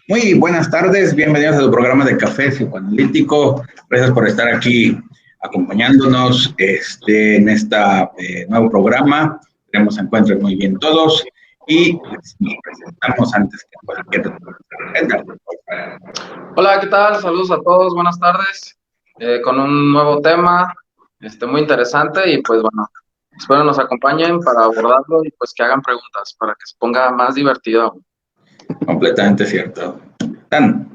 Muy buenas tardes, bienvenidos a tu programa de Café Psicoanalítico. Gracias por estar aquí acompañándonos en este nuevo programa. Esperemos se encuentren muy bien todos y pues, nos presentamos antes que cualquier otra. Hola, ¿qué tal? Saludos a todos, buenas tardes, con un nuevo tema, muy interesante y pues bueno, espero nos acompañen para abordarlo y pues que hagan preguntas para que se ponga más divertido. Completamente cierto. Dan.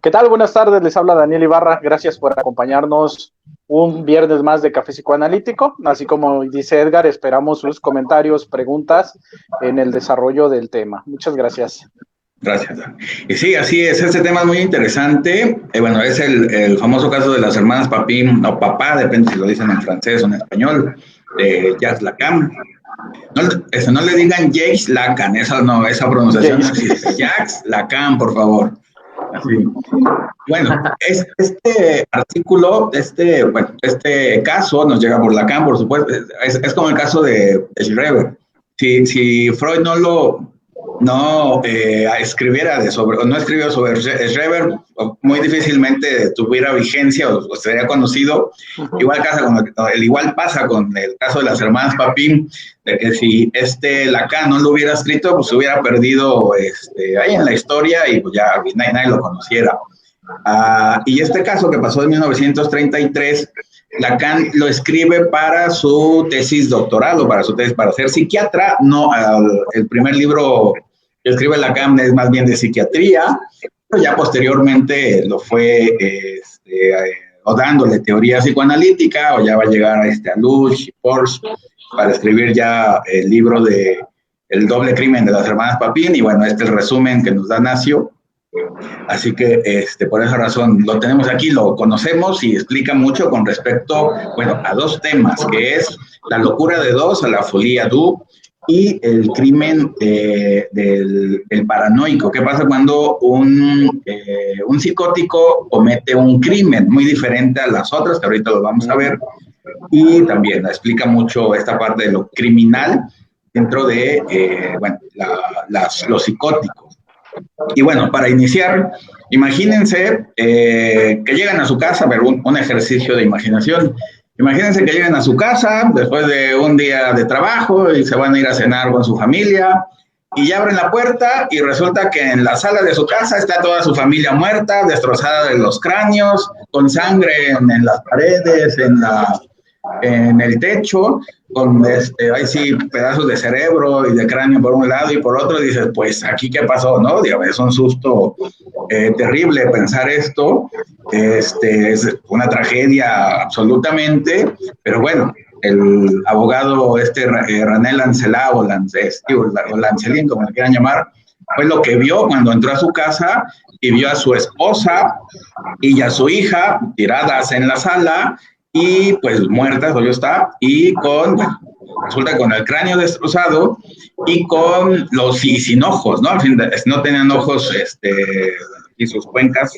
¿Qué tal? Buenas tardes, les habla Daniel Ibarra, gracias por acompañarnos un viernes más de Café Psicoanalítico, así como dice Edgar, esperamos sus comentarios, preguntas en el desarrollo del tema. Muchas gracias. Gracias, Dan. Y sí, así es, este tema es muy interesante. Bueno, es el famoso caso de las hermanas Papin o Papá, depende si lo dicen en francés o en español, de Jacques Lacan. No le digan Jacques Lacan, esa pronunciación no existe. Jacques Lacan, por favor. Así. Bueno, este artículo, este caso nos llega por Lacan, por supuesto. Es como el caso de Schreber. Si Freud no escribiera no escribió sobre Schreber, muy difícilmente tuviera vigencia o sería conocido. Igual pasa con el caso de las hermanas Papin, de que si Lacan no lo hubiera escrito, pues se hubiera perdido ahí en la historia y pues ya nadie lo conociera. Y este caso que pasó en 1933, Lacan lo escribe para su tesis doctoral o para su tesis para ser psiquiatra. No, el primer libro que escribe Lacan es más bien de psiquiatría, pero ya posteriormente lo fue o dándole teoría psicoanalítica, o ya va a llegar a Luch y Porges para escribir ya el libro de El doble crimen de las hermanas Papin, y bueno, el resumen que nos da Nacio. Así que por esa razón lo tenemos aquí, lo conocemos y explica mucho con respecto, bueno, a dos temas, que es la locura de dos, a la folia du, y el crimen del paranoico. ¿Qué pasa cuando un psicótico comete un crimen muy diferente a las otras, que ahorita lo vamos a ver? Y también explica mucho esta parte de lo criminal dentro de, los psicóticos. Y bueno, para iniciar, imagínense que llegan a su casa, pero un ejercicio de imaginación. Imagínense que llegan a su casa después de un día de trabajo y se van a ir a cenar con su familia y ya abren la puerta y resulta que en la sala de su casa está toda su familia muerta, destrozada de los cráneos, con sangre en las paredes, en el techo, con ahí sí, pedazos de cerebro y de cráneo por un lado y por otro, dices, pues aquí qué pasó, ¿no? Digo, es un susto terrible pensar esto, es una tragedia absolutamente, pero bueno, el abogado René Lancelin o Lancelin, como le quieran llamar, fue lo que vio cuando entró a su casa y vio a su esposa y a su hija tiradas en la sala, y pues muertas, obvio está, y resulta con el cráneo destrozado y con sin ojos, ¿no? Al fin, no tenían ojos y sus cuencas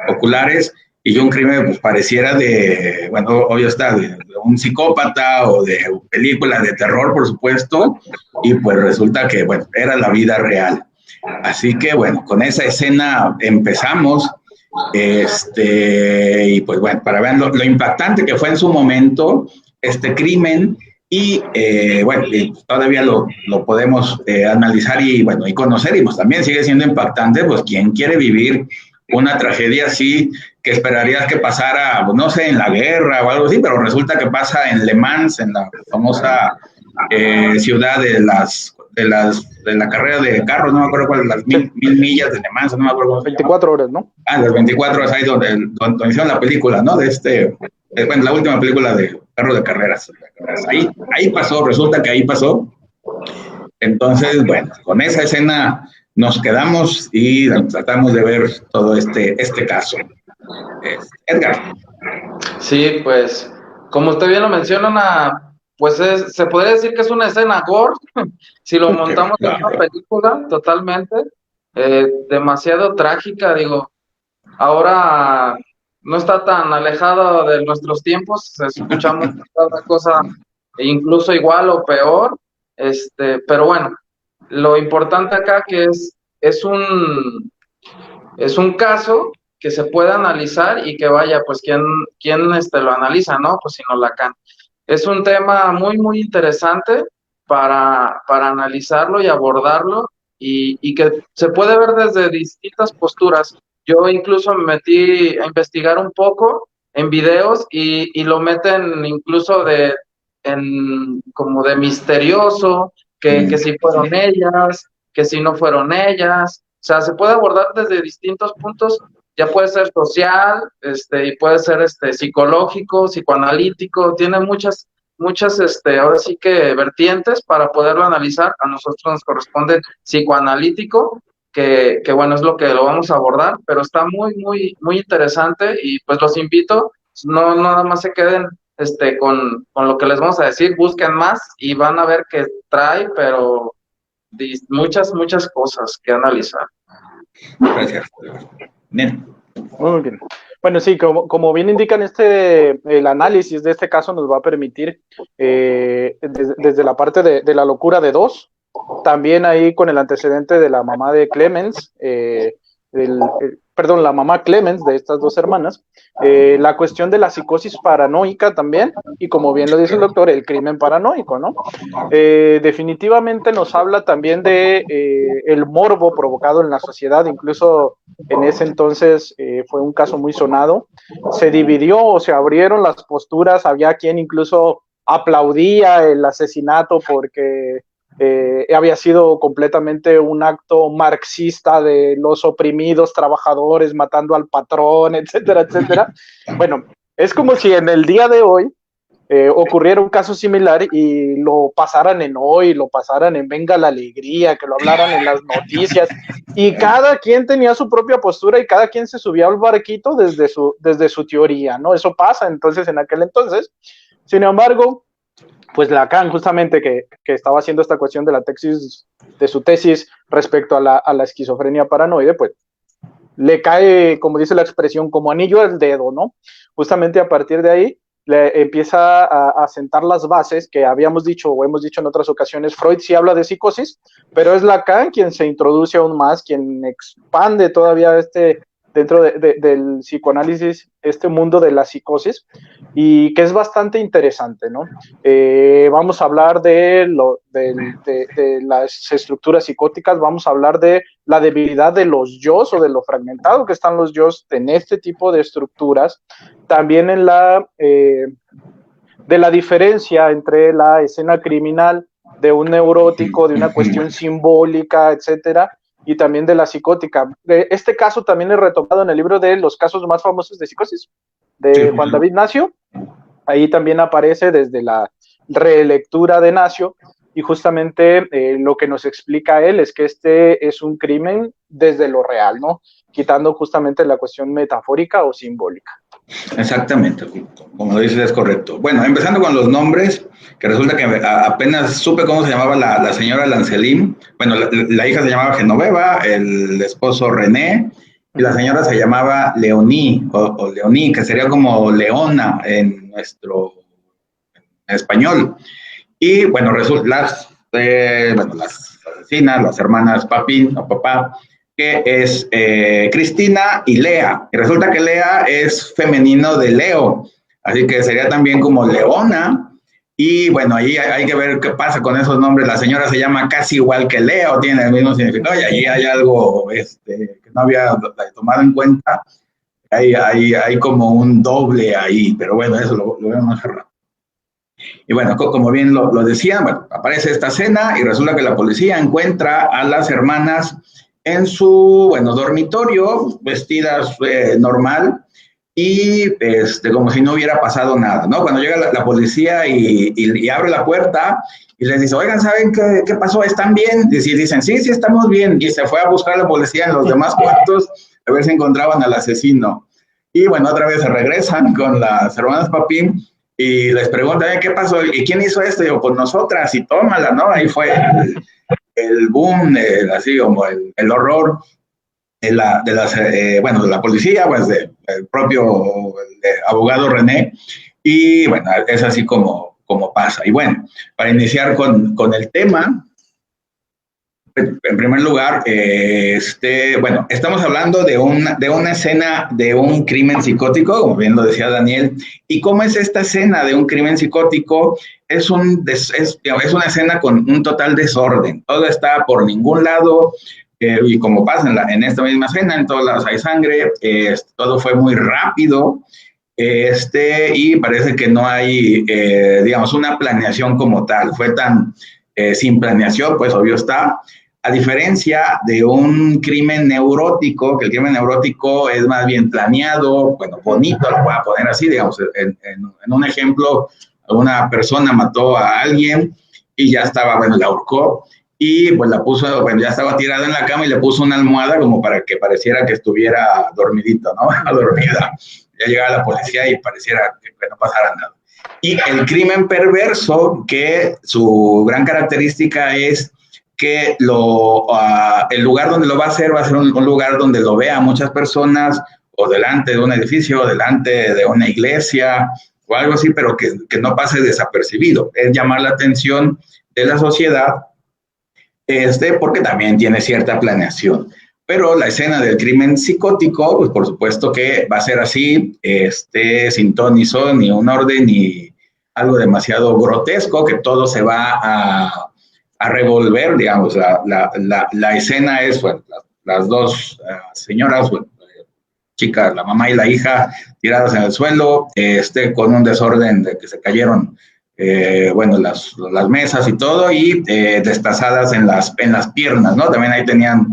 oculares, y un crimen pues pareciera obvio está, de un psicópata o de película de terror, por supuesto, y pues resulta que, bueno, era la vida real. Así que, bueno, con esa escena empezamos. Y pues bueno, para ver lo impactante que fue en su momento este crimen, y todavía lo podemos analizar y bueno, y conocer, y pues también sigue siendo impactante, pues quien quiere vivir una tragedia así, que esperarías que pasara, pues, no sé, en la guerra o algo así, pero resulta que pasa en Le Mans, en la famosa ciudad de la carrera de carros, no me acuerdo cuál, las mil millas de Le Mans, no me acuerdo cómo se llama. 24 horas, ¿no? Las 24 horas, ahí donde hicieron la película, ¿no? La última película de carros de carreras. Ahí pasó, resulta que ahí pasó. Entonces, bueno, con esa escena nos quedamos y tratamos de ver todo este caso. Edgar. Sí, pues, como usted bien lo menciona, pues se podría decir que es una escena gore, si lo montamos en una película, totalmente, demasiado trágica, digo, ahora no está tan alejado de nuestros tiempos, escuchamos cada cosa, incluso igual o peor, pero bueno, lo importante acá que es es un caso que se puede analizar y que vaya, pues, ¿quién lo analiza, no? Pues sino Lacan. Es un tema muy, muy interesante para analizarlo y abordarlo y que se puede ver desde distintas posturas. Yo incluso me metí a investigar un poco en videos y lo meten incluso como de misterioso, que si fueron ellas, que si no fueron ellas. O sea, se puede abordar desde distintos puntos, ya puede ser social, y puede ser psicológico, psicoanalítico, tiene muchas, ahora sí que vertientes para poderlo analizar. A nosotros nos corresponde psicoanalítico, que bueno, es lo que lo vamos a abordar, pero está muy, muy, muy interesante y pues los invito, no nada más se queden con lo que les vamos a decir, busquen más y van a ver que trae, pero muchas, muchas cosas que analizar. Gracias. Bien. Muy bien. Bueno, sí, como bien indican, el análisis de este caso nos va a permitir, desde la parte de la locura de dos, también ahí con el antecedente de la mamá de Clemens, perdón, la mamá Clemens de estas dos hermanas, la cuestión de la psicosis paranoica también, y como bien lo dice el doctor, el crimen paranoico, ¿no? Definitivamente nos habla también de el morbo provocado en la sociedad, incluso en ese entonces fue un caso muy sonado, se dividió o se abrieron las posturas, había quien incluso aplaudía el asesinato porque había sido completamente un acto marxista de los oprimidos trabajadores matando al patrón, etcétera, etcétera. Bueno, es como si en el día de hoy ocurriera un caso similar y lo pasaran en Hoy, lo pasaran en Venga la Alegría, que lo hablaran en las noticias, y cada quien tenía su propia postura y cada quien se subía al barquito desde su teoría, ¿no? Eso pasa entonces en aquel entonces. Sin embargo, pues Lacan, justamente que estaba haciendo esta cuestión de su tesis respecto a la esquizofrenia paranoide, pues le cae, como dice la expresión, como anillo al dedo, ¿no? Justamente a partir de ahí le empieza a sentar las bases que habíamos dicho o hemos dicho en otras ocasiones. Freud sí habla de psicosis, pero es Lacan quien se introduce aún más, quien expande todavía dentro del psicoanálisis, este mundo de la psicosis, y que es bastante interesante, ¿no? Vamos a hablar de las estructuras psicóticas, vamos a hablar de la debilidad de los yos o de lo fragmentado que están los yos en este tipo de estructuras, también de la diferencia entre la escena criminal de un neurótico, de una cuestión simbólica, etcétera, y también de la psicótica. Este caso también es retomado en el libro de los casos más famosos de psicosis, de Juan David Nacio. Ahí también aparece desde la relectura de Nacio, y justamente lo que nos explica él es que este es un crimen desde lo real, ¿no? Quitando justamente la cuestión metafórica o simbólica. Exactamente, como lo dices es correcto. Bueno, empezando con los nombres, que resulta que apenas supe cómo se llamaba la señora Lancelin. Bueno, la hija se llamaba Genoveva, el esposo René, y la señora se llamaba Leonie, o Leonie, que sería como Leona en nuestro en español. Y bueno, resulta las asesinas, las hermanas Papín o Papá, que es Cristina y Lea. Y resulta que Lea es femenino de Leo, así que sería también como Leona. Y bueno, ahí hay que ver qué pasa con esos nombres. La señora se llama casi igual que Leo, tiene el mismo significado, y ahí hay algo que no había tomado en cuenta. Hay como un doble ahí, pero bueno, eso lo vemos más rato. Y bueno, como bien lo decía, bueno, aparece esta escena y resulta que la policía encuentra a las hermanas en su, bueno, dormitorio, vestidas normal y como si no hubiera pasado nada, ¿no? Cuando llega la policía y abre la puerta y les dice, oigan, ¿saben qué pasó? ¿Están bien? Y dicen, sí, estamos bien. Y se fue a buscar a la policía en los demás cuartos a ver si encontraban al asesino. Y bueno, otra vez se regresan con las hermanas Papín y les preguntan, ¿qué pasó? ¿Y quién hizo esto? Y yo, pues nosotras, y tómala, ¿no? Ahí fue el boom, así como el horror de la policía, pues del propio abogado René, y bueno, es así como pasa. Y bueno, para iniciar con el tema, En primer lugar, bueno, estamos hablando de una escena de un crimen psicótico, como bien lo decía Daniel. ¿Y cómo es esta escena de un crimen psicótico? Es una escena con un total desorden. Todo está por ningún lado, y como pasa en esta misma escena, en todos lados hay sangre, todo fue muy rápido, y parece que no hay, digamos, una planeación como tal. Fue tan sin planeación, pues obvio está. A diferencia de un crimen neurótico, que el crimen neurótico es más bien planeado, bueno, bonito, lo voy a poner así, digamos, en un ejemplo, una persona mató a alguien y ya estaba, bueno, la ahorcó y pues la puso, bueno, ya estaba tirada en la cama y le puso una almohada como para que pareciera que estuviera dormidito, ¿no? Dormida. Ya llegaba la policía y pareciera que no pasara nada. Y el crimen perverso, que su gran característica es que el lugar donde lo va a hacer un lugar donde lo vea muchas personas, o delante de un edificio, o delante de una iglesia, o algo así, pero que no pase desapercibido. Es llamar la atención de la sociedad, porque también tiene cierta planeación. Pero la escena del crimen psicótico, pues por supuesto que va a ser así, sin ton ni son, ni un orden, ni algo demasiado grotesco, que todo se va a revolver, digamos. La escena es, bueno, las dos señoras, bueno, chicas, la mamá y la hija, tiradas en el suelo, con un desorden de que se cayeron, bueno, las mesas y todo, y destazadas en las piernas, ¿no? También ahí tenían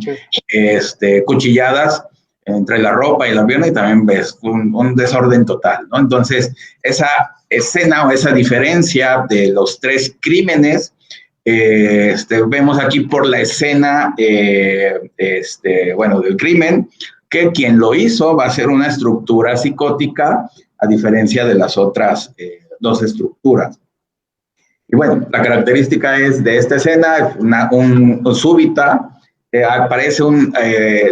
cuchilladas entre la ropa y la pierna, y también ves un desorden total, ¿no? Entonces, esa escena o esa diferencia de los tres crímenes, vemos aquí por la escena, bueno, del crimen, que quien lo hizo va a ser una estructura psicótica, a diferencia de las otras dos estructuras. Y bueno, la característica es de esta escena, un súbita, aparece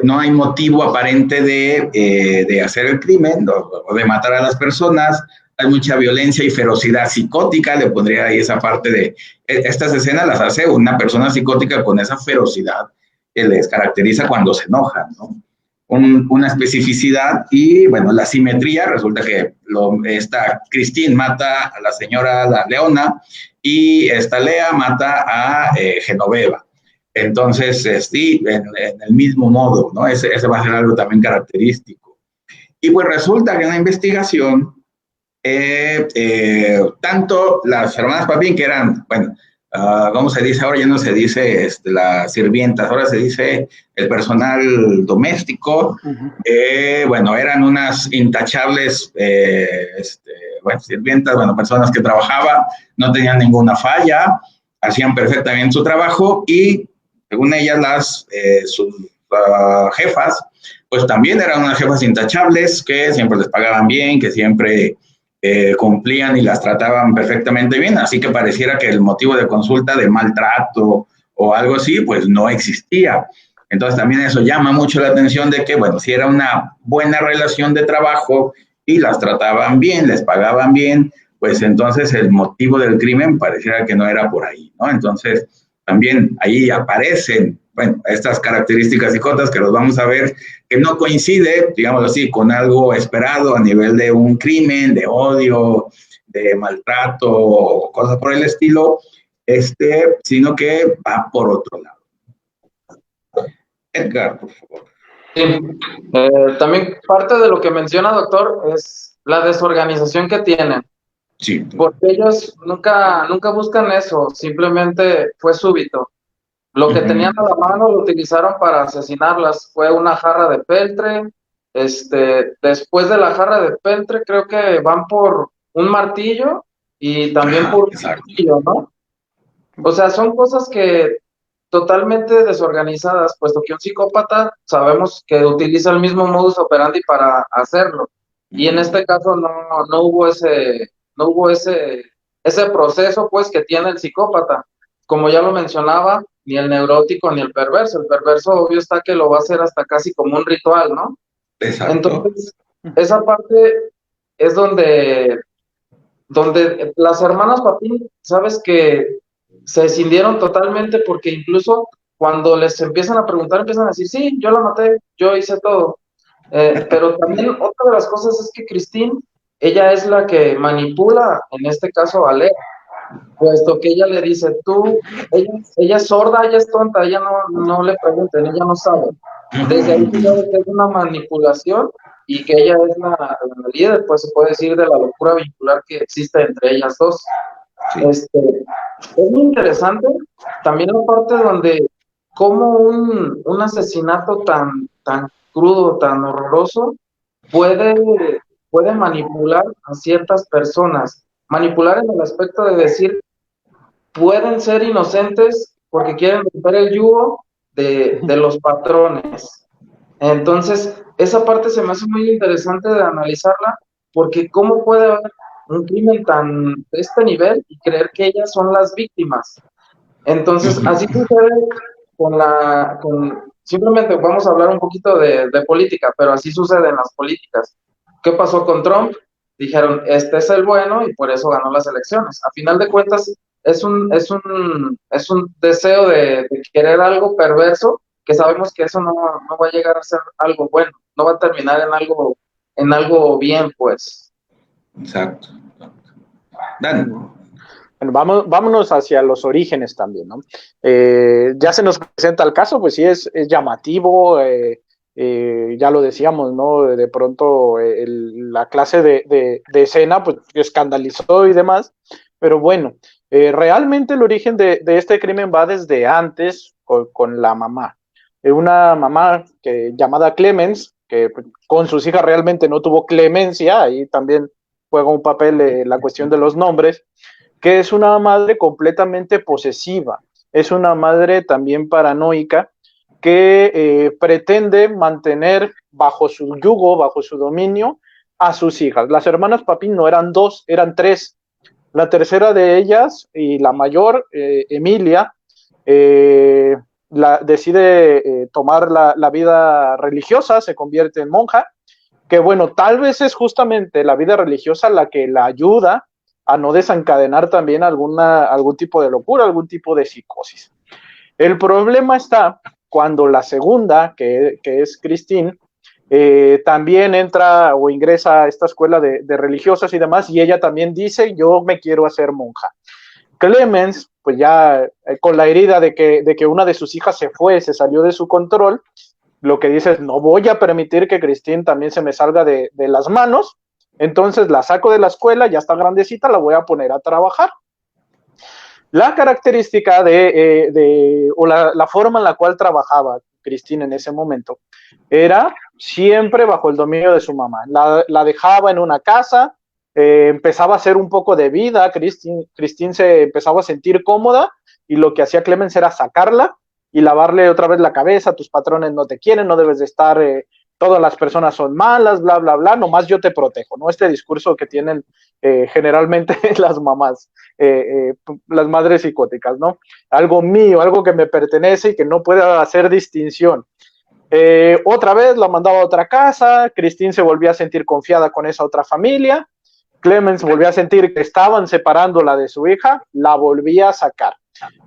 no hay motivo aparente de hacer el crimen o de matar a las personas. Hay mucha violencia y ferocidad psicótica, le pondría ahí esa parte de, estas escenas las hace una persona psicótica con esa ferocidad que les caracteriza cuando se enojan, ¿no? Una especificidad. Y bueno, la simetría, resulta que esta Christine mata a la señora la Leona, y esta Lea mata a Genoveva. Entonces, sí, en el mismo modo, ¿no? Ese va a ser algo también característico. Y pues resulta que en la investigación, tanto las hermanas Papin, que eran, bueno, ¿cómo se dice ahora? Ya no se dice las sirvientas, ahora se dice el personal doméstico. Bueno, eran unas intachables, bueno, sirvientas, bueno, personas que trabajaban, no tenían ninguna falla, hacían perfectamente su trabajo, y según ellas, sus jefas, pues también eran unas jefas intachables, que siempre les pagaban bien, que siempre cumplían y las trataban perfectamente bien, así que pareciera que el motivo de consulta de maltrato o algo así, pues no existía. Entonces también eso llama mucho la atención de que, bueno, si era una buena relación de trabajo y las trataban bien, les pagaban bien, pues entonces el motivo del crimen pareciera que no era por ahí, ¿no? Entonces también ahí aparecen, bueno, estas características psicóticas que los vamos a ver, que no coincide, digamos así, con algo esperado a nivel de un crimen, de odio, de maltrato o cosas por el estilo, sino que va por otro lado. Edgar, por favor. Sí. También parte de lo que menciona, doctor, es la desorganización que tienen. Sí. Porque ellos nunca buscan eso, simplemente fue súbito. Lo que tenían a la mano lo utilizaron para asesinarlas. Fue una jarra de peltre. Después de la jarra de peltre, creo que van por un martillo y también por un martillo, ¿no? O sea, son cosas que totalmente desorganizadas, puesto que un psicópata sabemos que utiliza el mismo modus operandi para hacerlo. Y en este caso no hubo ese proceso, pues, que tiene el psicópata. Como ya lo mencionaba, ni el neurótico ni el perverso. El perverso, obvio está que lo va a hacer hasta casi como un ritual, ¿no? Exacto. Entonces, esa parte es donde las hermanas Papin, sabes que se escindieron totalmente, porque incluso cuando les empiezan a preguntar, empiezan a decir, sí, yo la maté, yo hice todo. Pero también otra de las cosas es que Christine, ella es la que manipula, en este caso, a Lea, puesto que ella le dice, ella es sorda, ella es tonta, ella no le pregunten, ella no sabe. Desde ahí se sabe que es una manipulación y que ella es la líder, pues se puede decir, de la locura vincular que existe entre ellas dos. Sí. Es muy interesante también la parte donde cómo un asesinato tan crudo, tan horroroso, puede manipular a ciertas personas. Manipular en el aspecto de decir, pueden ser inocentes porque quieren romper el yugo de los patrones. Entonces, esa parte se me hace muy interesante de analizarla, porque cómo puede haber un crimen tan de este nivel y creer que ellas son las víctimas. Entonces, así sucede simplemente vamos a hablar un poquito de política, pero así sucede en las políticas. ¿Qué pasó con Trump? Dijeron, este es el bueno y por eso ganó las elecciones. A final de cuentas, es un deseo de querer algo perverso, que sabemos que eso no va a llegar a ser algo bueno, no va a terminar en algo bien, pues. Exacto. Dan. Bueno, vámonos hacia los orígenes también, ¿no? Ya se nos presenta el caso, pues sí, es llamativo, ya lo decíamos, ¿no? De pronto la clase de escena, pues escandalizó y demás, pero bueno, realmente el origen de este crimen va desde antes con la mamá. Una mamá llamada Clemens, que pues, con sus hijas realmente no tuvo clemencia, ahí también juega un papel la cuestión de los nombres, que es una madre completamente posesiva, es una madre también paranoica que pretende mantener bajo su yugo, bajo su dominio a sus hijas. Las hermanas Papín no eran dos, eran tres. La tercera de ellas y la mayor, Emilia, decide tomar la vida religiosa, se convierte en monja, que bueno, tal vez es justamente la vida religiosa la que la ayuda a no desencadenar también algún tipo de locura, algún tipo de psicosis. El problema está cuando la segunda, que es Christine, también entra o ingresa a esta escuela de religiosas y demás, y ella también dice, yo me quiero hacer monja. Clemens, pues ya con la herida de que una de sus hijas se salió de su control, lo que dice es, no voy a permitir que Christine también se me salga de las manos, entonces la saco de la escuela, ya está grandecita, la voy a poner a trabajar. La característica o la forma en la cual trabajaba Christine en ese momento era siempre bajo el dominio de su mamá. La dejaba en una casa, empezaba a hacer un poco de vida, Christine se empezaba a sentir cómoda y lo que hacía Clemens era sacarla y lavarle otra vez la cabeza, tus patrones no te quieren, no debes de estar, todas las personas son malas, bla, bla, bla, nomás yo te protejo, ¿no? Este discurso que tienen generalmente las mamás, las madres psicóticas, ¿no? Algo mío, algo que me pertenece y que no pueda hacer distinción. Otra vez la mandaba a otra casa, Christine se volvía a sentir confiada con esa otra familia, Clemens volvía a sentir que estaban separándola de su hija, la volvía a sacar.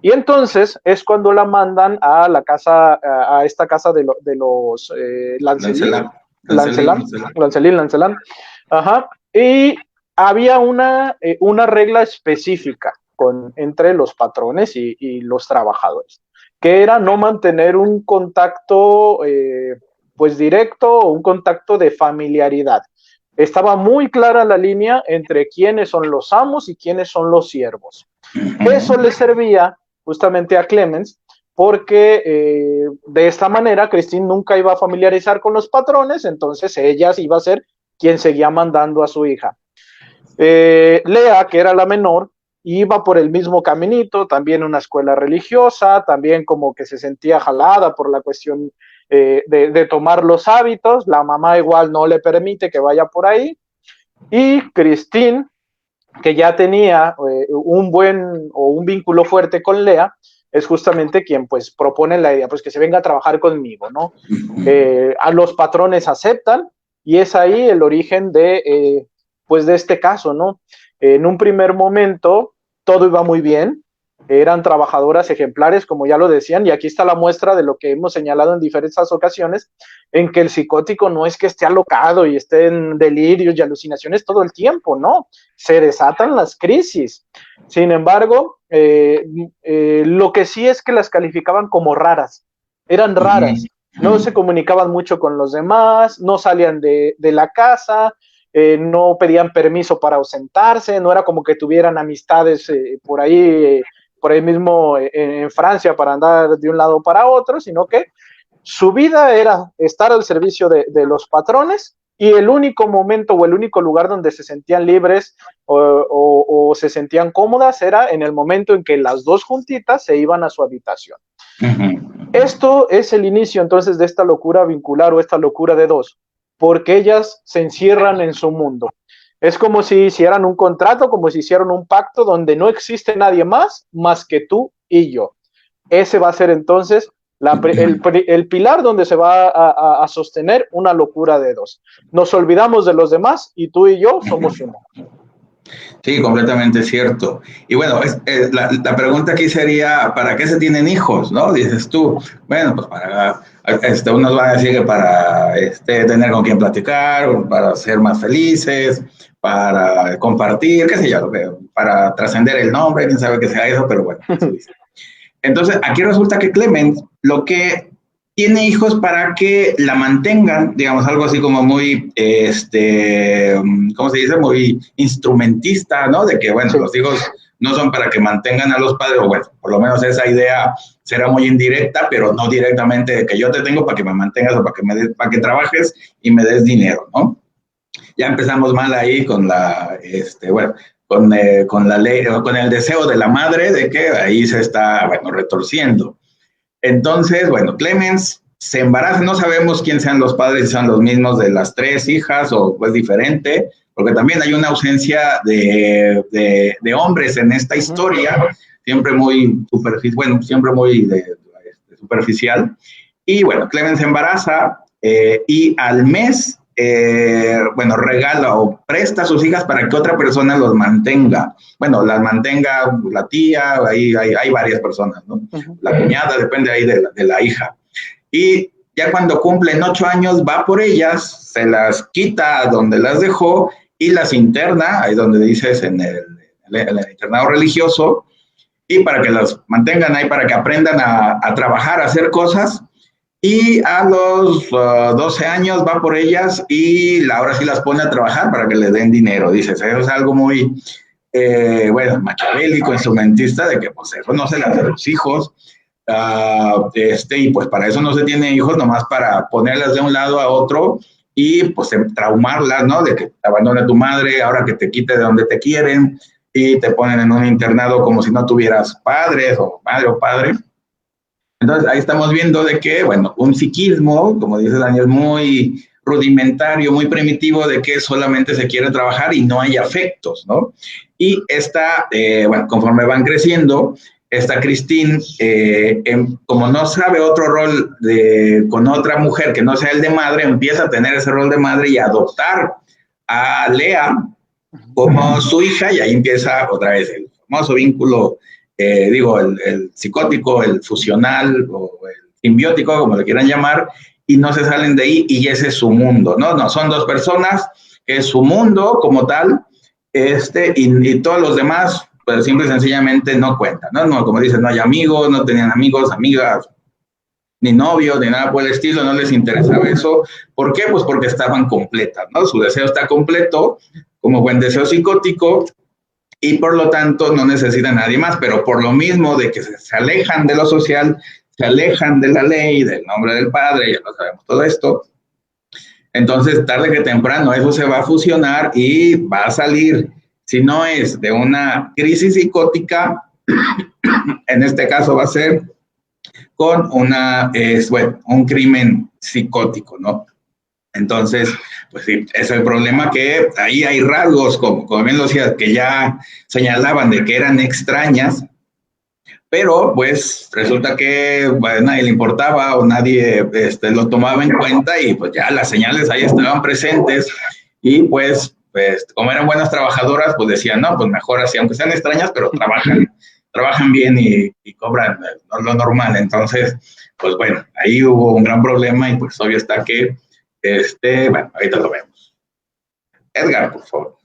Y entonces es cuando la mandan a la casa, a esta casa de los Lancelin. Ajá. Y había una regla específica entre los patrones y los trabajadores, que era no mantener un contacto pues directo o un contacto de familiaridad. Estaba muy clara la línea entre quiénes son los amos y quiénes son los siervos. Eso le servía justamente a Clemens porque de esta manera Christine nunca iba a familiarizar con los patrones, entonces ella iba a ser quien seguía mandando a su hija. Lea, que era la menor, iba por el mismo caminito, también una escuela religiosa, también como que se sentía jalada por la cuestión de tomar los hábitos, la mamá igual no le permite que vaya por ahí, y Christine, que ya tenía un vínculo fuerte con Lea, es justamente quien pues propone la idea, pues que se venga a trabajar conmigo, ¿no? A los patrones aceptan, y es ahí el origen pues de este caso, ¿no? En un primer momento todo iba muy bien, eran trabajadoras ejemplares, como ya lo decían, y aquí está la muestra de lo que hemos señalado en diferentes ocasiones, en que el psicótico no es que esté alocado y esté en delirios y alucinaciones todo el tiempo, no, se desatan las crisis. Sin embargo, lo que sí es que las calificaban como raras, eran raras, no se comunicaban mucho con los demás, no salían de la casa, no pedían permiso para ausentarse, no era como que tuvieran amistades por ahí mismo en Francia para andar de un lado para otro, sino que su vida era estar al servicio de los patrones, y el único momento o el único lugar donde se sentían libres o se sentían cómodas era en el momento en que las dos juntitas se iban a su habitación. Esto es el inicio entonces de esta locura vincular o esta locura de dos, porque ellas se encierran en su mundo. Es como si hicieran un contrato, como si hicieran un pacto donde no existe nadie más que tú y yo. Ese va a ser entonces el pilar donde se va a sostener una locura de dos. Nos olvidamos de los demás y tú y yo somos uno. Sí, completamente cierto. Y bueno, la pregunta aquí sería, ¿para qué se tienen hijos? ¿No? Dices tú, bueno, pues para, unos van a decir que para tener con quien platicar, para ser más felices, para compartir, qué sé yo, para trascender el nombre, quién sabe que sea eso, pero bueno, eso dice. Entonces, aquí resulta que Clement lo que tiene hijos para que la mantengan, digamos, algo así como muy, ¿cómo se dice? Muy instrumentista, ¿no? De que, bueno, sí, los hijos no son para que mantengan a los padres, o bueno, por lo menos esa idea será muy indirecta, pero no directamente de que yo te tengo para que me mantengas o para que trabajes y me des dinero, ¿no? Ya empezamos mal ahí con la, bueno, con la ley, con el deseo de la madre de que ahí se está, bueno, retorciendo. Entonces, bueno, Clemens se embaraza, no sabemos quién sean los padres, si son los mismos de las tres hijas o pues diferente, porque también hay una ausencia de hombres en esta historia, siempre muy superficial, bueno, siempre muy superficial. Y bueno, Clemens se embaraza y al mes, bueno, regala o presta a sus hijas para que otra persona los mantenga. Bueno, las mantenga la tía, ahí hay varias personas, ¿no? La cuñada, depende ahí de la hija. Y ya cuando cumplen 8 años, va por ellas, se las quita donde las dejó y las interna, ahí donde dices, en el internado religioso, y para que las mantengan ahí, para que aprendan a trabajar, a hacer cosas. Y a los 12 años va por ellas y ahora sí las pone a trabajar para que les den dinero. Dices, eso es algo muy, bueno, maquiavélico, instrumentista, de que pues eso no se le hace a los hijos. Y pues para eso no se tiene hijos, nomás para ponerlas de un lado a otro y pues traumarlas, ¿no? De que te abandone tu madre, ahora que te quite de donde te quieren y te ponen en un internado como si no tuvieras padres o madre o padre. Entonces, ahí estamos viendo de que, bueno, un psiquismo, como dice Daniel, muy rudimentario, muy primitivo, de que solamente se quiere trabajar y no hay afectos, ¿no? Y esta, bueno, conforme van creciendo, esta Christine, como no sabe otro rol con otra mujer que no sea el de madre, empieza a tener ese rol de madre y a adoptar a Lea como su hija, y ahí empieza otra vez el famoso vínculo, el psicótico, el fusional o el simbiótico, como le quieran llamar, y no se salen de ahí, y ese es su mundo, ¿no? No, son dos personas, que es su mundo como tal, y todos los demás, pues simple y sencillamente no cuentan, ¿no? No, como dicen, no hay amigos, no tenían amigos, amigas, ni novios, ni nada por el estilo, no les interesaba eso. ¿Por qué? Pues porque estaban completas, ¿no? Su deseo está completo, como buen deseo psicótico, y por lo tanto no necesitan a nadie más, pero por lo mismo de que se alejan de lo social, se alejan de la ley, del nombre del padre, ya lo sabemos todo esto, entonces tarde que temprano eso se va a fusionar y va a salir, si no es de una crisis psicótica, en este caso va a ser con un crimen psicótico, ¿no? Entonces, pues sí, es el problema, que ahí hay rasgos, como bien lo decía, que ya señalaban de que eran extrañas, pero pues resulta que a nadie le importaba o nadie lo tomaba en cuenta, y pues ya las señales ahí estaban presentes, y pues como eran buenas trabajadoras, pues decían, no, pues mejor así, aunque sean extrañas, pero trabajan. trabajan bien y cobran lo normal. Entonces, pues bueno, ahí hubo un gran problema y pues obvio está que, bueno, ahorita lo vemos. Edgar, por favor.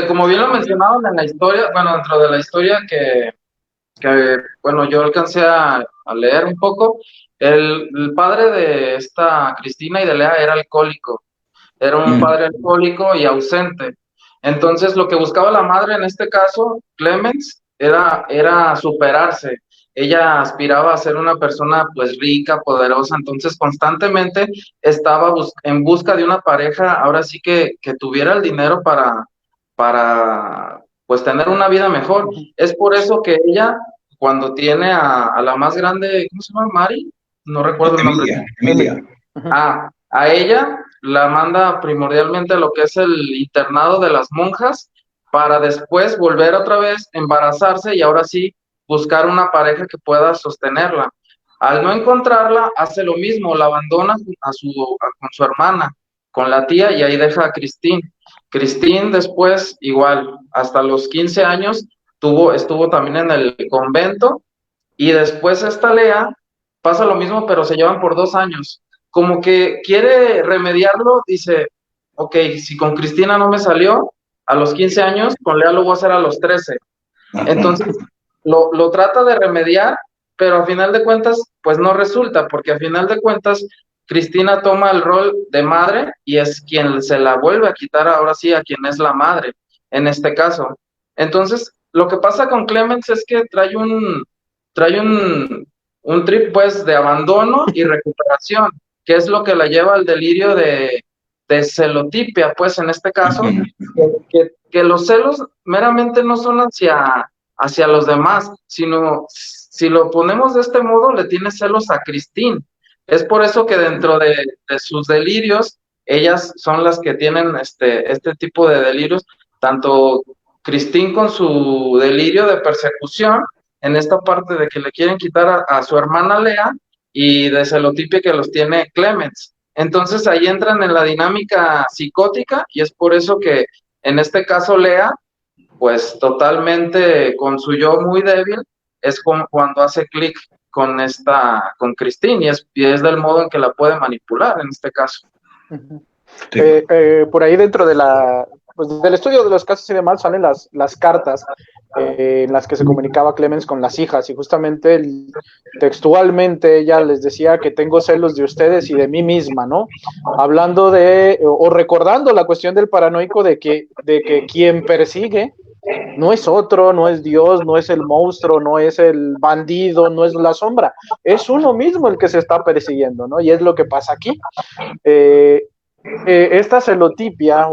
Como bien lo mencionaban en la historia, bueno, dentro de la historia bueno, yo alcancé a leer un poco, el padre de esta Cristina y de Lea era alcohólico, era un padre alcohólico y ausente. Entonces, lo que buscaba la madre en este caso, Clemens, era superarse. Ella aspiraba a ser una persona pues rica, poderosa, entonces constantemente estaba en busca de una pareja, ahora sí que tuviera el dinero para pues tener una vida mejor. Es por eso que ella, cuando tiene a la más grande, ¿cómo se llama? Mari, no recuerdo el nombre. Emilia. A ella la manda primordialmente a lo que es el internado de las monjas para después volver otra vez, embarazarse y ahora sí buscar una pareja que pueda sostenerla. Al no encontrarla, hace lo mismo, la abandona con su hermana, con la tía, y ahí deja a Christine. Christine después, igual, hasta los 15 años, estuvo también en el convento, y después esta Lea pasa lo mismo, pero se llevan por 2 años. Como que quiere remediarlo, dice, ok, si con Cristina no me salió a los 15 años, con Lea lo voy a hacer a los 13. Entonces, lo trata de remediar, pero a final de cuentas, pues no resulta, porque a final de cuentas, Cristina toma el rol de madre y es quien se la vuelve a quitar ahora sí a quien es la madre, en este caso. Entonces, lo que pasa con Clemens es que trae un trip pues de abandono y recuperación, que es lo que la lleva al delirio de celotipia, pues en este caso, que los celos meramente no son hacia los demás, sino si lo ponemos de este modo, le tiene celos a Christine. Es por eso que dentro de sus delirios, ellas son las que tienen este tipo de delirios, tanto Christine con su delirio de persecución, en esta parte de que le quieren quitar a su hermana Lea, y de celotipia que los tiene Clemens. Entonces ahí entran en la dinámica psicótica, y es por eso que en este caso Lea, pues totalmente con su yo muy débil, es cuando hace clic con Christine, y es del modo en que la puede manipular en este caso. Sí. Por ahí dentro de pues, del estudio de los casos y demás salen las cartas en las que se comunicaba Clemens con las hijas, y justamente textualmente ella les decía que tengo celos de ustedes y de mí misma, ¿no? Hablando o recordando la cuestión del paranoico de que quien persigue no es otro, no es Dios, no es el monstruo, no es el bandido, no es la sombra, es uno mismo el que se está persiguiendo, ¿no? Y es lo que pasa aquí. Esta celotipia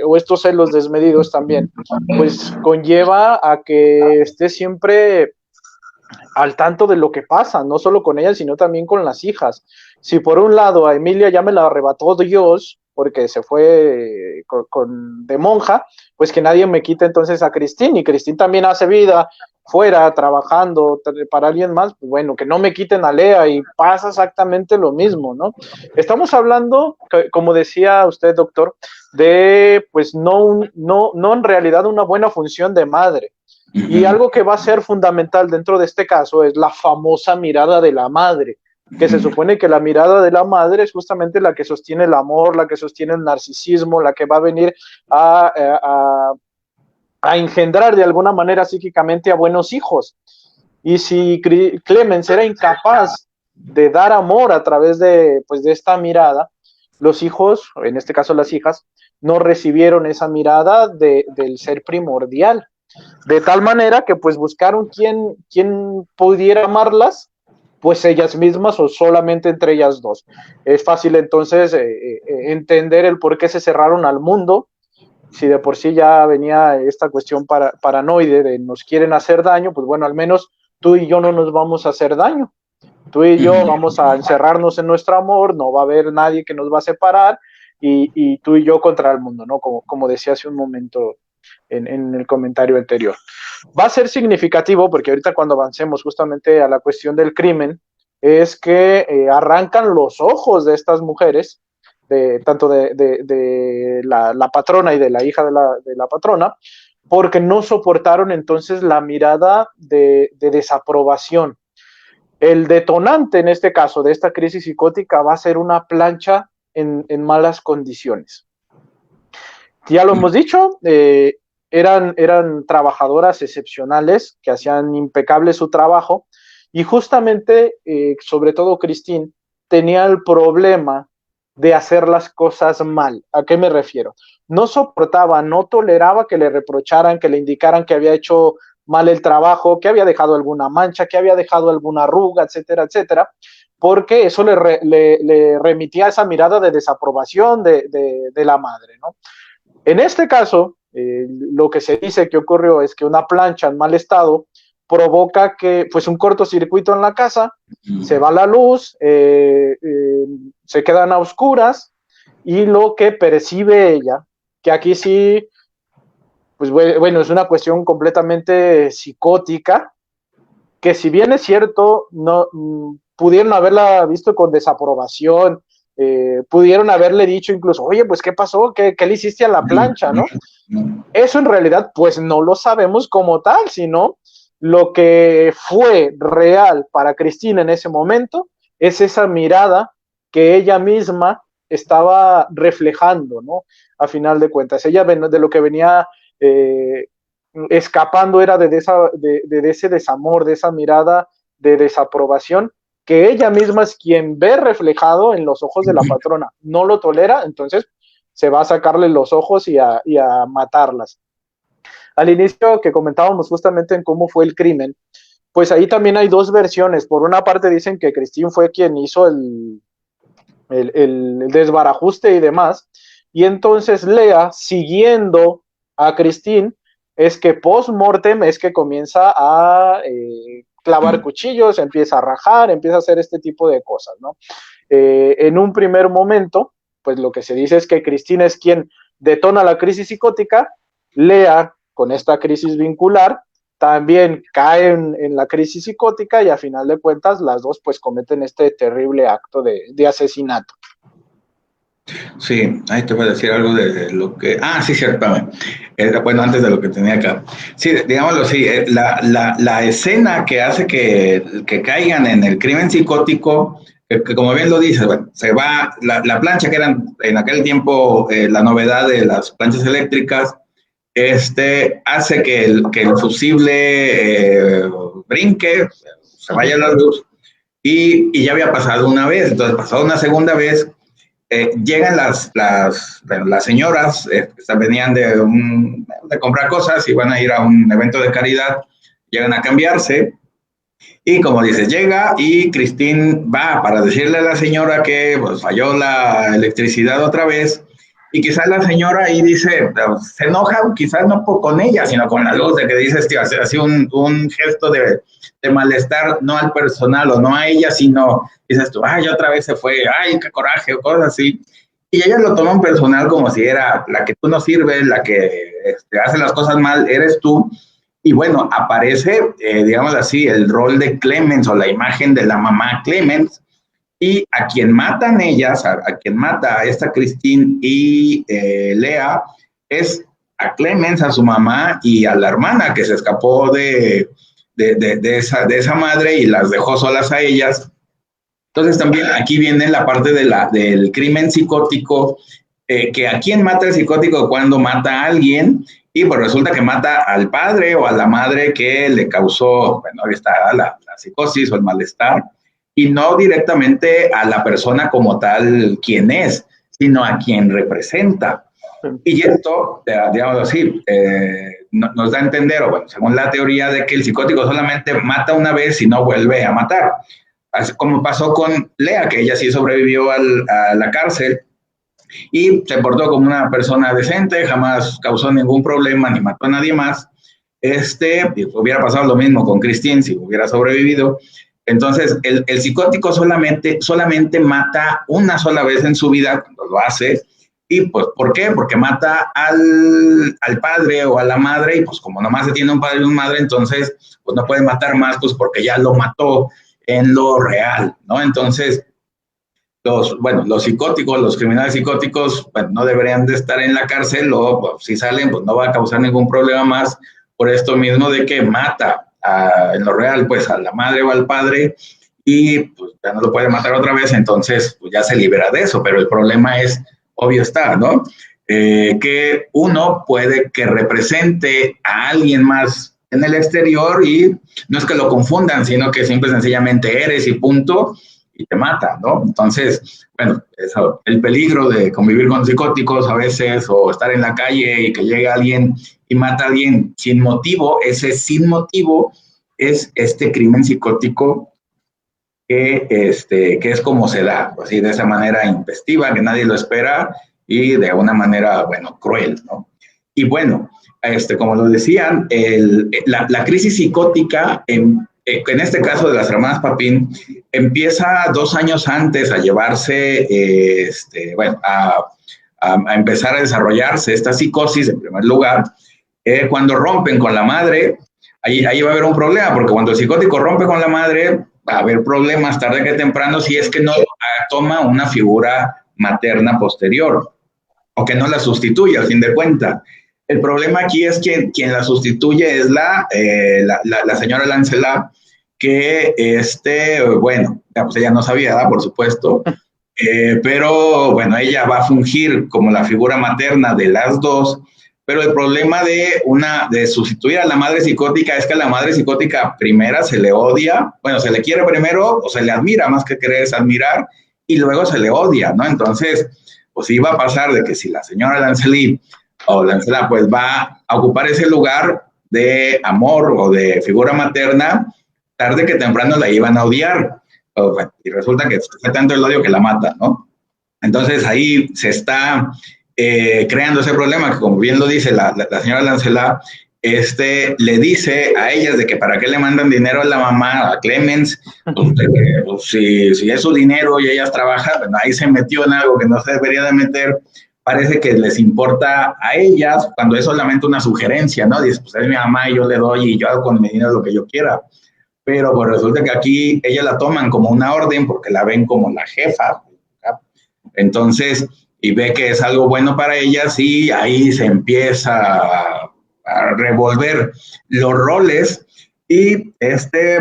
o estos celos desmedidos también, pues conlleva a que esté siempre al tanto de lo que pasa, no solo con ella, sino también con las hijas. Si por un lado a Emilia ya me la arrebató Dios, porque se fue de monja, pues que nadie me quite entonces a Christine, y Christine también hace vida fuera, trabajando para alguien más, pues bueno, que no me quiten a Lea, y pasa exactamente lo mismo, ¿no? Estamos hablando, como decía usted, doctor, de pues no en realidad una buena función de madre. Y algo que va a ser fundamental dentro de este caso es la famosa mirada de la madre, que se supone que la mirada de la madre es justamente la que sostiene el amor, la que sostiene el narcisismo, la que va a venir a engendrar de alguna manera psíquicamente a buenos hijos. Y si Clemens era incapaz de dar amor a través de esta mirada, los hijos, en este caso las hijas, no recibieron esa mirada del ser primordial. De tal manera que pues buscaron quién pudiera amarlas, pues ellas mismas o solamente entre ellas dos. Es fácil entonces entender el por qué se cerraron al mundo, si de por sí ya venía esta cuestión paranoide de nos quieren hacer daño, pues bueno, al menos tú y yo no nos vamos a hacer daño. Tú y yo vamos a encerrarnos en nuestro amor, no va a haber nadie que nos va a separar, y tú y yo contra el mundo, ¿no? Como decía hace un momento en el comentario anterior. Va a ser significativo porque ahorita cuando avancemos justamente a la cuestión del crimen, es que arrancan los ojos de estas mujeres, tanto de la patrona y de la hija de la patrona, porque no soportaron entonces la mirada de desaprobación. El detonante en este caso de esta crisis psicótica va a ser una plancha en malas condiciones. Ya lo hemos dicho, eran trabajadoras excepcionales que hacían impecable su trabajo, y justamente, sobre todo Christine, tenía el problema de hacer las cosas mal. ¿A qué me refiero? No soportaba, no toleraba que le reprocharan, que le indicaran que había hecho mal el trabajo, que había dejado alguna mancha, que había dejado alguna arruga, etcétera, etcétera, porque eso le remitía a esa mirada de desaprobación de la madre, ¿no? En este caso, lo que se dice que ocurrió es que una plancha en mal estado provoca que, pues, un cortocircuito en la casa, se va la luz, se quedan a oscuras, y lo que percibe ella, que aquí sí, pues bueno, es una cuestión completamente psicótica, que si bien es cierto, no pudieron haberla visto con desaprobación, pudieron haberle dicho incluso, oye, pues, ¿qué pasó? ¿Qué le hiciste a la plancha, no? Eso en realidad, pues, no lo sabemos como tal, sino lo que fue real para Cristina en ese momento es esa mirada que ella misma estaba reflejando, ¿no? A final de cuentas, ella de lo que venía escapando era de ese desamor, de esa mirada de desaprobación, que ella misma es quien ve reflejado en los ojos de la patrona. No lo tolera, entonces se va a sacarle los ojos y a matarlas. Al inicio, que comentábamos justamente en cómo fue el crimen, pues ahí también hay dos versiones. Por una parte dicen que Christine fue quien hizo el desbarajuste y demás, y entonces Lea, siguiendo a Christine, es que post-mortem es que comienza a clavar cuchillos, empieza a rajar, empieza a hacer este tipo de cosas, ¿no? En un primer momento, pues lo que se dice es que Christine es quien detona la crisis psicótica, Lea, con esta crisis vincular, también caen en la crisis psicótica, y a final de cuentas las dos pues cometen este terrible acto de asesinato. Sí, ahí te voy a decir algo de lo que... Ah, sí, cierto. Bueno, antes de lo que tenía acá. Sí, digámoslo así, la escena que hace que caigan en el crimen psicótico, que como bien lo dices, bueno, se va la plancha, que eran en aquel tiempo la novedad de las planchas eléctricas, hace que el fusible brinque, se vaya la luz, y ya había pasado una vez. Entonces, pasado una segunda vez, llegan las señoras, venían de comprar cosas y van a ir a un evento de caridad, llegan a cambiarse, y como dices, llega y Christine va para decirle a la señora que pues, falló la electricidad otra vez, y quizás la señora ahí dice, se enoja quizás no con ella, sino con la luz, de que dice, tío, así un gesto de malestar, no al personal o no a ella, sino dices tú, ay, otra vez se fue, ay, qué coraje, o cosas así. Y ella lo toma en personal como si era la que tú no sirves, la que hace las cosas mal, eres tú. Y bueno, aparece, digamos así, el rol de Clemens, o la imagen de la mamá Clemens, y a quien matan ellas, a quien mata a esta Christine y Lea, es a Clemens, a su mamá, y a la hermana que se escapó de esa madre y las dejó solas a ellas. Entonces también aquí viene la parte del crimen psicótico, que a quién mata el psicótico cuando mata a alguien, y pues resulta que mata al padre o a la madre que le causó, bueno, ahí está la psicosis o el malestar, y no directamente a la persona como tal quien es, sino a quien representa. Y esto, digamos así, nos da a entender, o bueno, según la teoría, de que el psicótico solamente mata una vez y no vuelve a matar. Así como pasó con Lea, que ella sí sobrevivió a la cárcel y se portó como una persona decente, jamás causó ningún problema ni mató a nadie más. Hubiera pasado lo mismo con Christine si hubiera sobrevivido. Entonces, el psicótico solamente mata una sola vez en su vida cuando lo hace. ¿Y pues por qué? Porque mata al padre o a la madre, y pues como nomás se tiene un padre y una madre, entonces pues no puede matar más, pues porque ya lo mató en lo real, ¿no? Entonces, los psicóticos, los criminales psicóticos, bueno, no deberían de estar en la cárcel, o pues, si salen, pues no va a causar ningún problema más, por esto mismo de que mata en lo real, pues a la madre o al padre, y pues ya no lo puede matar otra vez, entonces pues ya se libera de eso, pero el problema es, obvio está, ¿no? Que uno puede que represente a alguien más en el exterior y no es que lo confundan, sino que simple y sencillamente eres y punto, y te mata, ¿no? Entonces, bueno, eso, el peligro de convivir con psicóticos a veces o estar en la calle y que llegue alguien y mata a alguien sin motivo, ese sin motivo es este crimen psicótico que es como se da, así de esa manera intempestiva, que nadie lo espera y de una manera, bueno, cruel, ¿no? Y bueno, como lo decían, la crisis psicótica, en este caso de las hermanas Papin, empieza 2 años antes a llevarse, bueno, a empezar a desarrollarse esta psicosis, en primer lugar, cuando rompen con la madre, ahí va a haber un problema, porque cuando el psicótico rompe con la madre, va a haber problemas tarde que temprano si es que no toma una figura materna posterior o que no la sustituye al fin de cuentas. El problema aquí es que quien la sustituye es la señora Lancelot, que bueno, pues ella no sabía, ¿verdad? Por supuesto, pero bueno, ella va a fungir como la figura materna de las dos, pero el problema de sustituir a la madre psicótica es que a la madre psicótica primera se le odia, bueno, se le quiere primero o se le admira, más que querer es admirar, y luego se le odia, ¿no? Entonces, pues iba a pasar de que si la señora Lancelot pues va a ocupar ese lugar de amor o de figura materna, tarde que temprano la iban a odiar, y resulta que fue tanto el odio que la mata, ¿no? Entonces ahí se está creando ese problema que, como bien lo dice la señora Lancelot, le dice a ellas de que para qué le mandan dinero a la mamá, a Clemens, pues, si es su dinero y ellas trabajan, bueno, ahí se metió en algo que no se debería de meter. Parece que les importa a ellas cuando es solamente una sugerencia, ¿no? Dice, pues es mi mamá y yo le doy y yo hago con mi dinero lo que yo quiera. Pero pues resulta que aquí ellas la toman como una orden porque la ven como la jefa, ¿verdad? Entonces, y ve que es algo bueno para ellas y ahí se empieza a revolver los roles y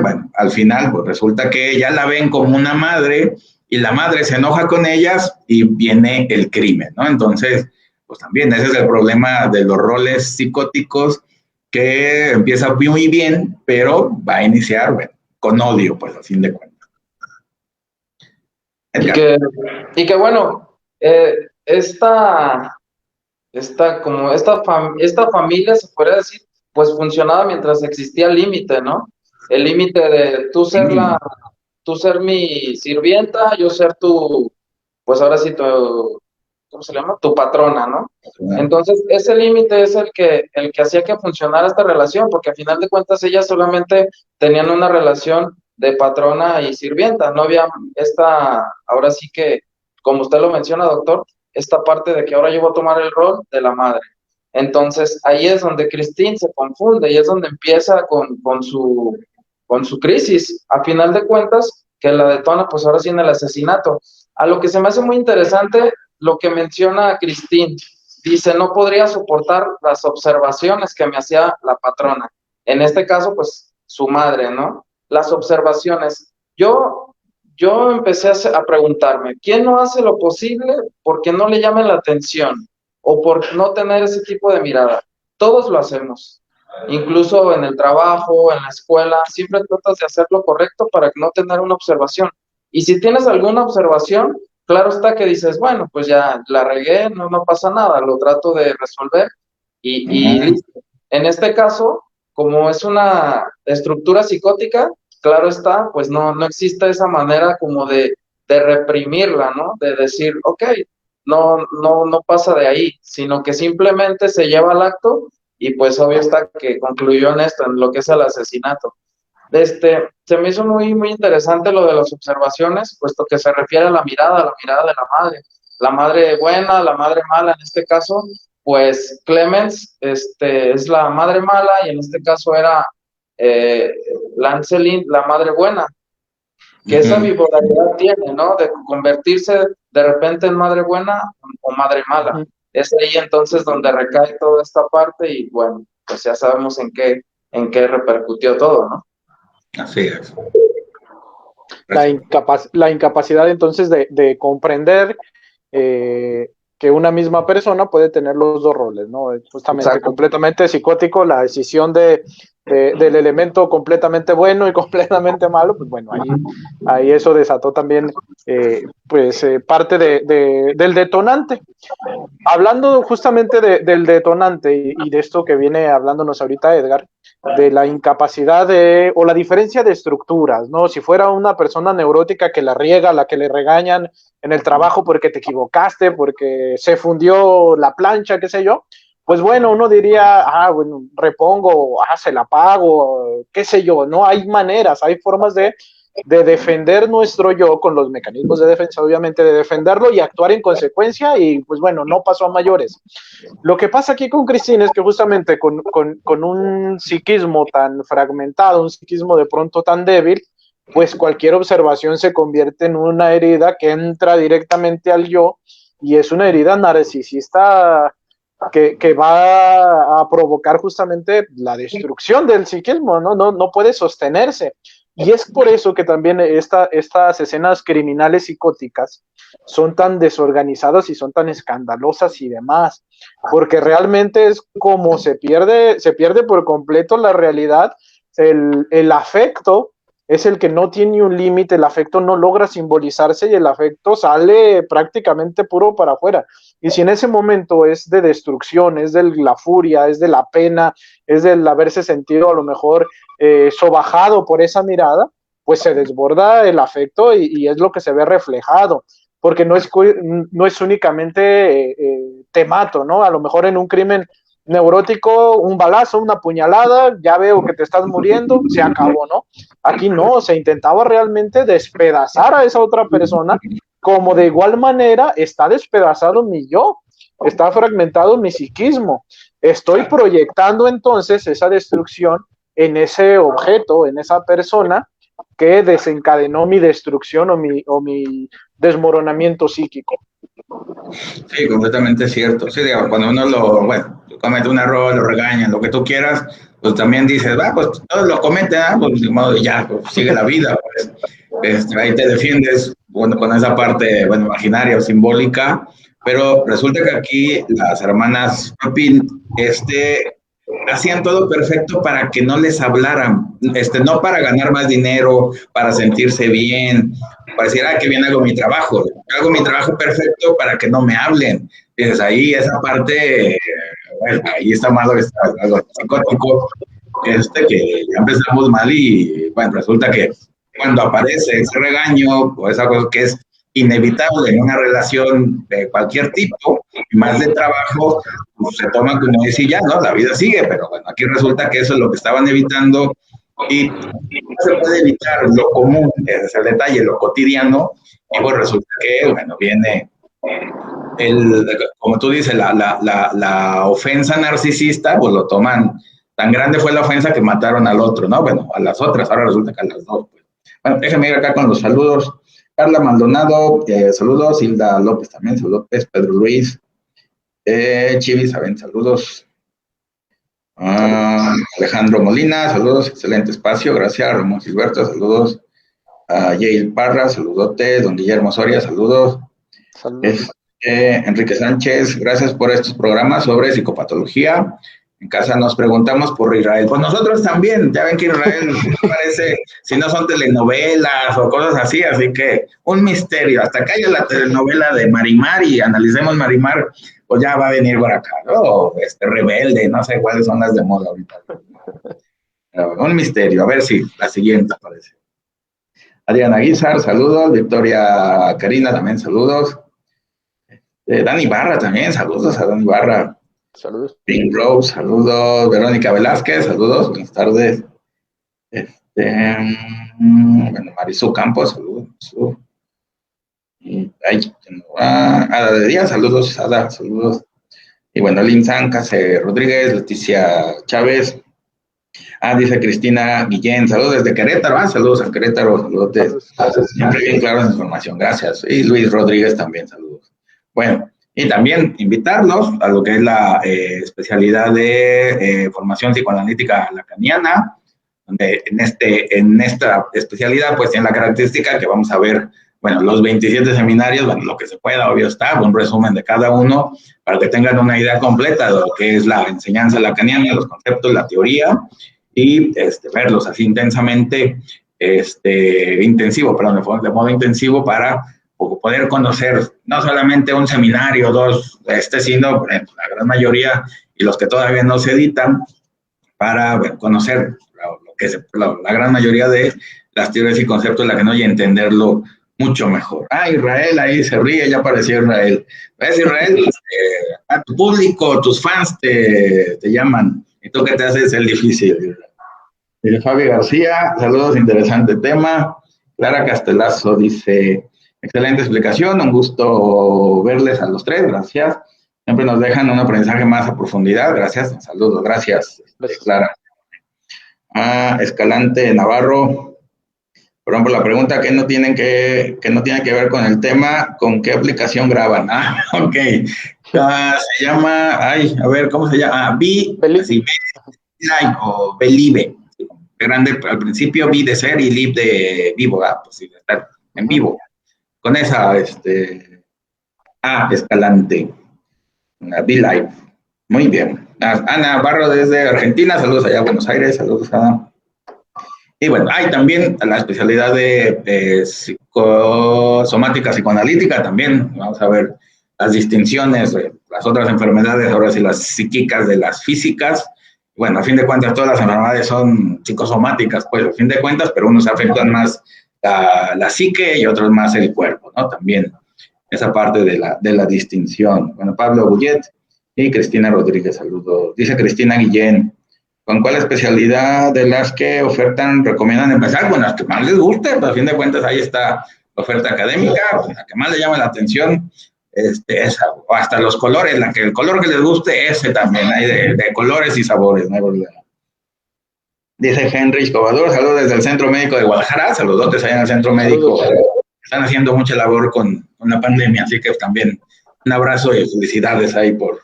bueno, al final pues resulta que ya la ven como una madre y la madre se enoja con ellas y viene el crimen, ¿no? Entonces, pues también ese es el problema de los roles psicóticos, que empieza muy bien, pero va a iniciar, bueno, con odio, pues a fin de cuentas. Y que bueno, esta familia, se podría decir, pues funcionaba mientras existía el límite, ¿no? El límite de tú ser mi sirvienta, yo ser pues ahora sí, ¿cómo se llama? Tu patrona, ¿no? Entonces, ese límite es el que hacía que funcionara esta relación, porque a final de cuentas ellas solamente tenían una relación de patrona y sirvienta, no había ahora sí que, como usted lo menciona, doctor, esta parte de que ahora yo voy a tomar el rol de la madre. Entonces, ahí es donde Christine se confunde y es donde empieza con su crisis. A final de cuentas, que la detona, pues ahora sí en el asesinato. A lo que se me hace muy interesante, lo que menciona Christine. Dice, no podría soportar las observaciones que me hacía la patrona. En este caso, pues, su madre, ¿no? Las observaciones. Yo empecé a preguntarme, ¿quién no hace lo posible porque no le llamen la atención o por no tener ese tipo de mirada? Todos lo hacemos, incluso en el trabajo, en la escuela, siempre tratas de hacer lo correcto para no tener una observación. Y si tienes alguna observación, claro está que dices, bueno, pues ya la regué, no pasa nada, lo trato de resolver y listo. En este caso, como es una estructura psicótica, claro está, pues no existe esa manera como de reprimirla, ¿no? De decir, ok, no pasa de ahí, sino que simplemente se lleva al acto y pues obvio está que concluyó en esto, en lo que es el asesinato. Se me hizo muy, muy interesante lo de las observaciones, puesto que se refiere a la mirada de la madre buena, la madre mala en este caso, pues Clemens es la madre mala y en este caso era Lancelin, la madre buena. que esa bipolaridad tiene, ¿no? De convertirse de repente en madre buena o madre mala. Es ahí entonces donde recae toda esta parte y bueno, pues ya sabemos en qué repercutió todo, ¿no? Así es. La incapacidad entonces de comprender que una misma persona puede tener los dos roles, ¿no? Justamente Exacto. completamente psicótico, la decisión del elemento completamente bueno y completamente malo, pues bueno, ahí eso desató también parte del detonante. Hablando justamente del detonante y de esto que viene hablándonos ahorita Edgar, de la incapacidad o la diferencia de estructuras, ¿no? Si fuera una persona neurótica que la riega, la que le regañan en el trabajo porque te equivocaste, porque se fundió la plancha, qué sé yo, pues bueno, uno diría, bueno, repongo, se la pago, qué sé yo, ¿no? Hay maneras, hay formas de defender nuestro yo con los mecanismos de defensa, obviamente, de defenderlo y actuar en consecuencia y pues bueno, no pasó a mayores. Lo que pasa aquí con Cristina es que justamente con un psiquismo tan fragmentado, un psiquismo de pronto tan débil, pues cualquier observación se convierte en una herida que entra directamente al yo y es una herida narcisista que va a provocar justamente la destrucción del psiquismo, no puede sostenerse. Y es por eso que también estas escenas criminales psicóticas son tan desorganizadas y son tan escandalosas y demás, porque realmente es como se pierde por completo la realidad, el afecto es el que no tiene un límite, el afecto no logra simbolizarse y el afecto sale prácticamente puro para afuera. Y si en ese momento es de destrucción, es de la furia, es de la pena, es del haberse sentido a lo mejor sobajado por esa mirada, pues se desborda el afecto y es lo que se ve reflejado, porque no es únicamente te mato, ¿no? A lo mejor en un crimen neurótico, un balazo, una puñalada, ya veo que te estás muriendo, se acabó, ¿no? Aquí no, se intentaba realmente despedazar a esa otra persona, como de igual manera está despedazado mi yo, está fragmentado mi psiquismo. Estoy proyectando entonces esa destrucción en ese objeto, en esa persona que desencadenó mi destrucción o mi desmoronamiento psíquico. Sí, completamente cierto. Sí, digamos, cuando uno comete un error, lo regañan, lo que tú quieras, pues también dices, pues todos lo cometen, pues de modo ya, pues, sigue la vida, pues. Ahí te defiendes, bueno, con esa parte, imaginaria o simbólica, pero resulta que aquí las hermanas Papin, hacían todo perfecto para que no les hablaran, no para ganar más dinero, para sentirse bien, para decir, que bien hago mi trabajo perfecto para que no me hablen. Dices, ahí esa parte, ahí está mal algo psicótico, que ya empezamos mal y, bueno, resulta que cuando aparece ese regaño o esa cosa que es inevitable en una relación de cualquier tipo, más de trabajo, pues se toma como decir ya, ¿no? La vida sigue, pero bueno, aquí resulta que eso es lo que estaban evitando y no se puede evitar lo común, ese es el detalle, lo cotidiano, y pues resulta que, bueno, viene como tú dices, la ofensa narcisista, pues lo toman, tan grande fue la ofensa que mataron al otro, ¿no? Bueno, a las otras, ahora resulta que a las dos. Pues. Bueno, déjame ir acá con los saludos. Carla Maldonado, saludos. Hilda López también, saludos. Pedro Luis. Chivis, saben, saludos. Alejandro Molina, saludos. Excelente espacio, gracias. Ramón Gilberto, saludos. Yael Parra, saludote. Don Guillermo Soria, saludos. Saludos. Enrique Sánchez, gracias por estos programas sobre psicopatología. En casa nos preguntamos por Israel. Pues nosotros también, ya ven que Israel parece, si no son telenovelas o cosas así que un misterio. Hasta que haya la telenovela de Marimar y analicemos Marimar, pues ya va a venir por acá, ¿no? Rebelde, no sé cuáles son las de moda ahorita. Un misterio, a ver si la siguiente aparece. Adriana Guizar, saludos. Victoria Karina, también saludos. Dani Barra también, saludos a Dani Barra. Saludos. Pink Rose, saludos. Verónica Velázquez, saludos, buenas tardes. Marisol Campos, saludos. Ada de Díaz, saludos, Ada, saludos. Y bueno, Lynn Zancas, Rodríguez, Leticia Chávez, Dice Cristina Guillén, saludos desde Querétaro, saludos a Querétaro, saludos. Siempre bien claro en información, gracias. Y Luis Rodríguez también, saludos. Bueno, y también invitarlos a lo que es la especialidad de formación psicoanalítica lacaniana, donde en esta especialidad pues tiene la característica que vamos a ver, bueno, los 27 seminarios, bueno, lo que se pueda, obvio está, un resumen de cada uno, para que tengan una idea completa de lo que es la enseñanza lacaniana, los conceptos, la teoría, y verlos así intensamente, de modo intensivo para poder conocer no solamente un seminario o dos, sino por ejemplo, la gran mayoría y los que todavía no se editan, para conocer la gran mayoría de las teorías y conceptos lacanianos y entenderlo mucho mejor. Israel ahí se ríe, ya apareció Israel. ¿Ves, Israel? A tu público, tus fans te llaman. ¿Y tú qué te haces el difícil? Fabi García, saludos, interesante tema. Clara Castelazo dice, excelente explicación, un gusto verles a los tres, gracias. Siempre nos dejan un aprendizaje más a profundidad, gracias. Saludos, gracias, Clara. Escalante Navarro, por ejemplo, la pregunta que no tiene que ver con el tema, ¿con qué aplicación graban? Ok. Se llama, a ver, ¿cómo se llama? Belive o Belive. Grande al principio, B de ser y live de vivo, pues sí, de estar en vivo. Con esa, Escalante. Belive. Muy bien. Ana Barro desde Argentina, saludos allá a Buenos Aires, saludos a... Y bueno, hay también la especialidad de psicosomática psicoanalítica también. Vamos a ver las distinciones de las otras enfermedades, ahora sí las psíquicas de las físicas. Bueno, a fin de cuentas todas las enfermedades son psicosomáticas, pues a fin de cuentas, pero unos afectan más la psique y otros más el cuerpo, ¿no? También esa parte de la distinción. Bueno, Pablo Bullet y Cristina Rodríguez, saludos. Dice Cristina Guillén, ¿con cuál especialidad de las que ofertan recomiendan empezar? Bueno, las que más les guste, pero a fin de cuentas ahí está la oferta académica, la que más le llama la atención, esa, o hasta los colores, el color que les guste, ese también, hay de colores y sabores, no hay problema. Dice Henry Escobador, saludos desde el Centro Médico de Guadalajara, saludotes allá en el Centro Médico, están haciendo mucha labor con la pandemia, así que también un abrazo y felicidades ahí por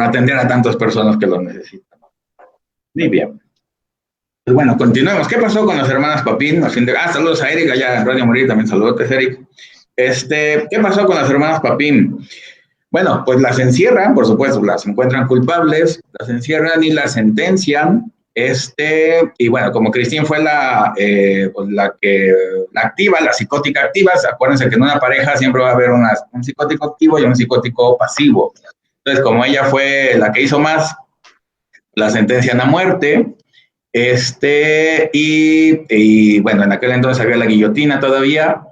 atender a tantas personas que lo necesitan. Muy bien. Pues bueno, continuemos. ¿Qué pasó con las hermanas Papín? Saludos a Eric, allá en Radio Morir, también saludos, Eric. ¿Qué pasó con las hermanas Papín? Bueno, pues las encierran, por supuesto, las encuentran culpables, las encierran y las sentencian. Y bueno, como Cristín fue la activa, la psicótica activa, acuérdense que en una pareja siempre va a haber un psicótico activo y un psicótico pasivo. Entonces, como ella fue la que hizo más, la sentencian a muerte. Y bueno, en aquel entonces había la guillotina todavía.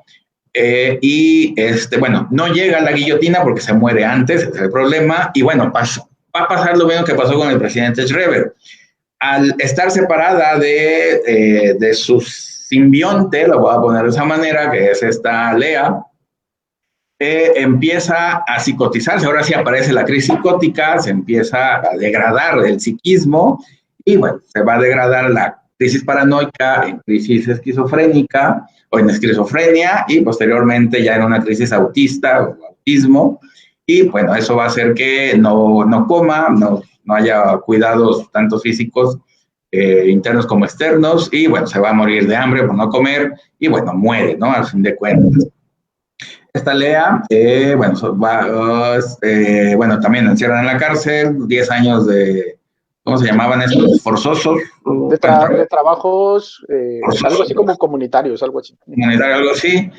Bueno, no llega a la guillotina porque se muere antes, ese es el problema. Y bueno, va a pasar lo mismo que pasó con el presidente Schreber. Al estar separada de su simbionte, lo voy a poner de esa manera, que es esta Lea, empieza a psicotizarse. Ahora sí aparece la crisis psicótica, se empieza a degradar el psiquismo y bueno, se va a degradar la crisis paranoica en crisis esquizofrénica o en esquizofrenia y posteriormente ya en una crisis autista o autismo. Y bueno, eso va a hacer que no coma, no haya cuidados tanto físicos internos como externos y bueno, se va a morir de hambre por no comer y bueno, muere, ¿no? Al fin de cuentas. Esta Lea, bueno, también la encierran en la cárcel, 10 años de, ¿cómo se llamaban estos? Forzosos. De trabajos, algo así como comunitarios, algo así. Comunitario, algo así.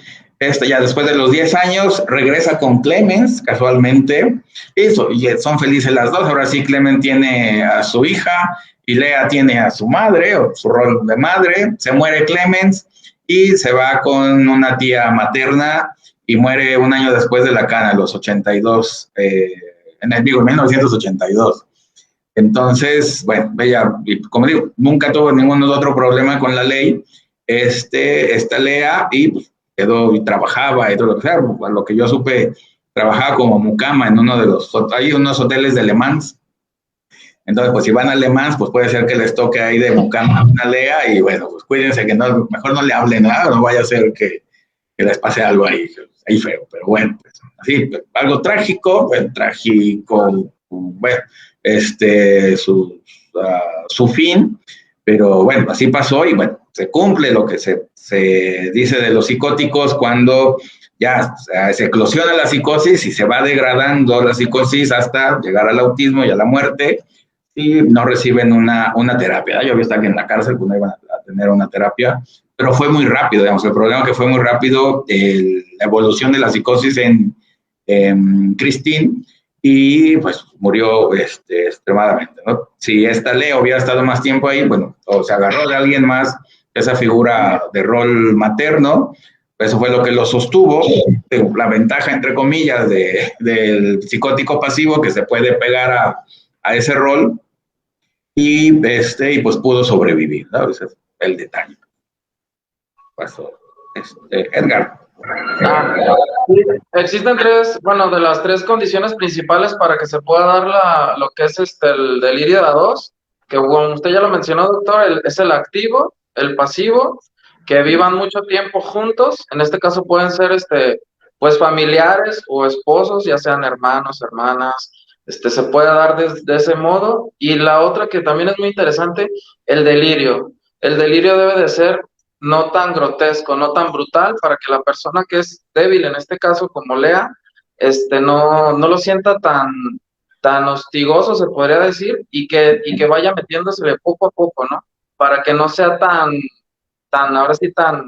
Ya después de los 10 años, regresa con Clemens, casualmente, y son felices las dos. Ahora sí, Clemens tiene a su hija y Lea tiene a su madre, o su rol de madre. Se muere Clemens y se va con una tía materna y muere un año después de la cana, a los 82, en 1982. Entonces, bueno, ella, como digo, nunca tuvo ningún otro problema con la ley, esta Lea, y pues, quedó y trabajaba y todo lo que sea, a lo que yo supe, trabajaba como mucama en hay unos hoteles de Le Mans, Entonces, pues si van a Le Mans, pues puede ser que les toque ahí de bucana una Lea y bueno, pues cuídense que no, mejor no le hablen nada, no vaya a ser que les pase algo ahí feo, pero bueno, pues así, pues, algo trágico, bueno, bueno, su fin, pero bueno, así pasó y bueno, se cumple lo que se dice de los psicóticos cuando ya se eclosiona la psicosis y se va degradando la psicosis hasta llegar al autismo y a la muerte y no reciben una terapia. Yo vi hasta que en la cárcel pues no iban a tener una terapia, pero fue muy rápido, digamos, el problema que fue muy rápido la evolución de la psicosis en Christine y pues murió extremadamente, ¿no? Si esta Leo hubiera estado más tiempo ahí, bueno, o se agarró de alguien más, esa figura de rol materno, eso fue lo que lo sostuvo, la ventaja, entre comillas, del psicótico pasivo que se puede pegar a ese rol y pues pudo sobrevivir, ¿no? Ese es el detalle. Pasó. Edgar. Sí, existen de las tres condiciones principales para que se pueda dar lo que es el delirio de A2, que como usted ya lo mencionó, doctor, es el activo, el pasivo, que vivan mucho tiempo juntos, en este caso pueden ser pues familiares o esposos, ya sean hermanos, hermanas, se puede dar de ese modo, y la otra que también es muy interesante, el delirio. El delirio debe de ser no tan grotesco, no tan brutal, para que la persona que es débil, en este caso como Lea, no lo sienta tan hostigoso, se podría decir, y que vaya metiéndosele poco a poco, ¿no? Para que no sea ahora sí, tan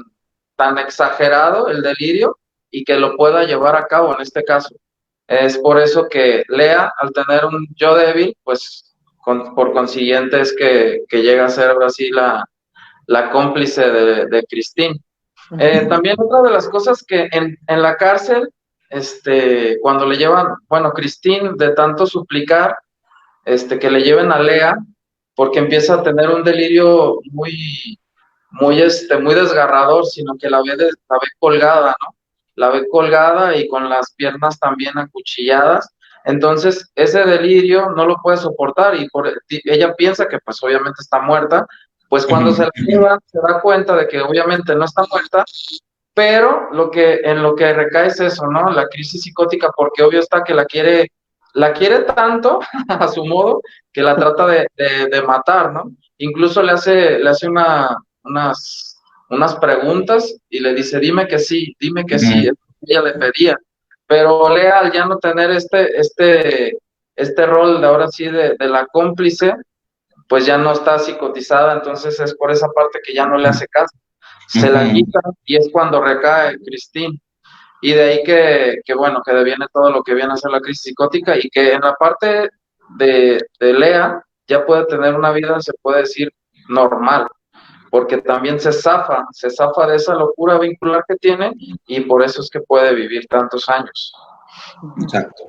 exagerado el delirio y que lo pueda llevar a cabo en este caso. Es por eso que Lea, al tener un yo débil, pues por consiguiente es que llega a ser ahora sí la cómplice de Christine. También otra de las cosas que en la cárcel, cuando le llevan, bueno, Christine, de tanto suplicar, que le lleven a Lea, porque empieza a tener un delirio muy desgarrador, sino que la ve colgada, ¿no? La ve colgada y con las piernas también acuchilladas. Entonces, ese delirio no lo puede soportar y ella piensa que pues obviamente está muerta, pues cuando se la lleva se da cuenta de que obviamente no está muerta, pero en lo que recae es eso, ¿no? La crisis psicótica, porque obvio está que la quiere tanto a su modo que la trata de matar, ¿no? Incluso le hace unas preguntas y le dice, dime que sí, ella le pedía, pero Lea al ya no tener este rol de ahora sí de la cómplice, pues ya no está psicotizada, entonces es por esa parte que ya no le hace caso, se la quita y es cuando recae Christine. Y de ahí que bueno, que deviene todo lo que viene a ser la crisis psicótica y que en la parte de Lea ya puede tener una vida, se puede decir, normal, porque también se zafa de esa locura vincular que tiene y por eso es que puede vivir tantos años. Exacto.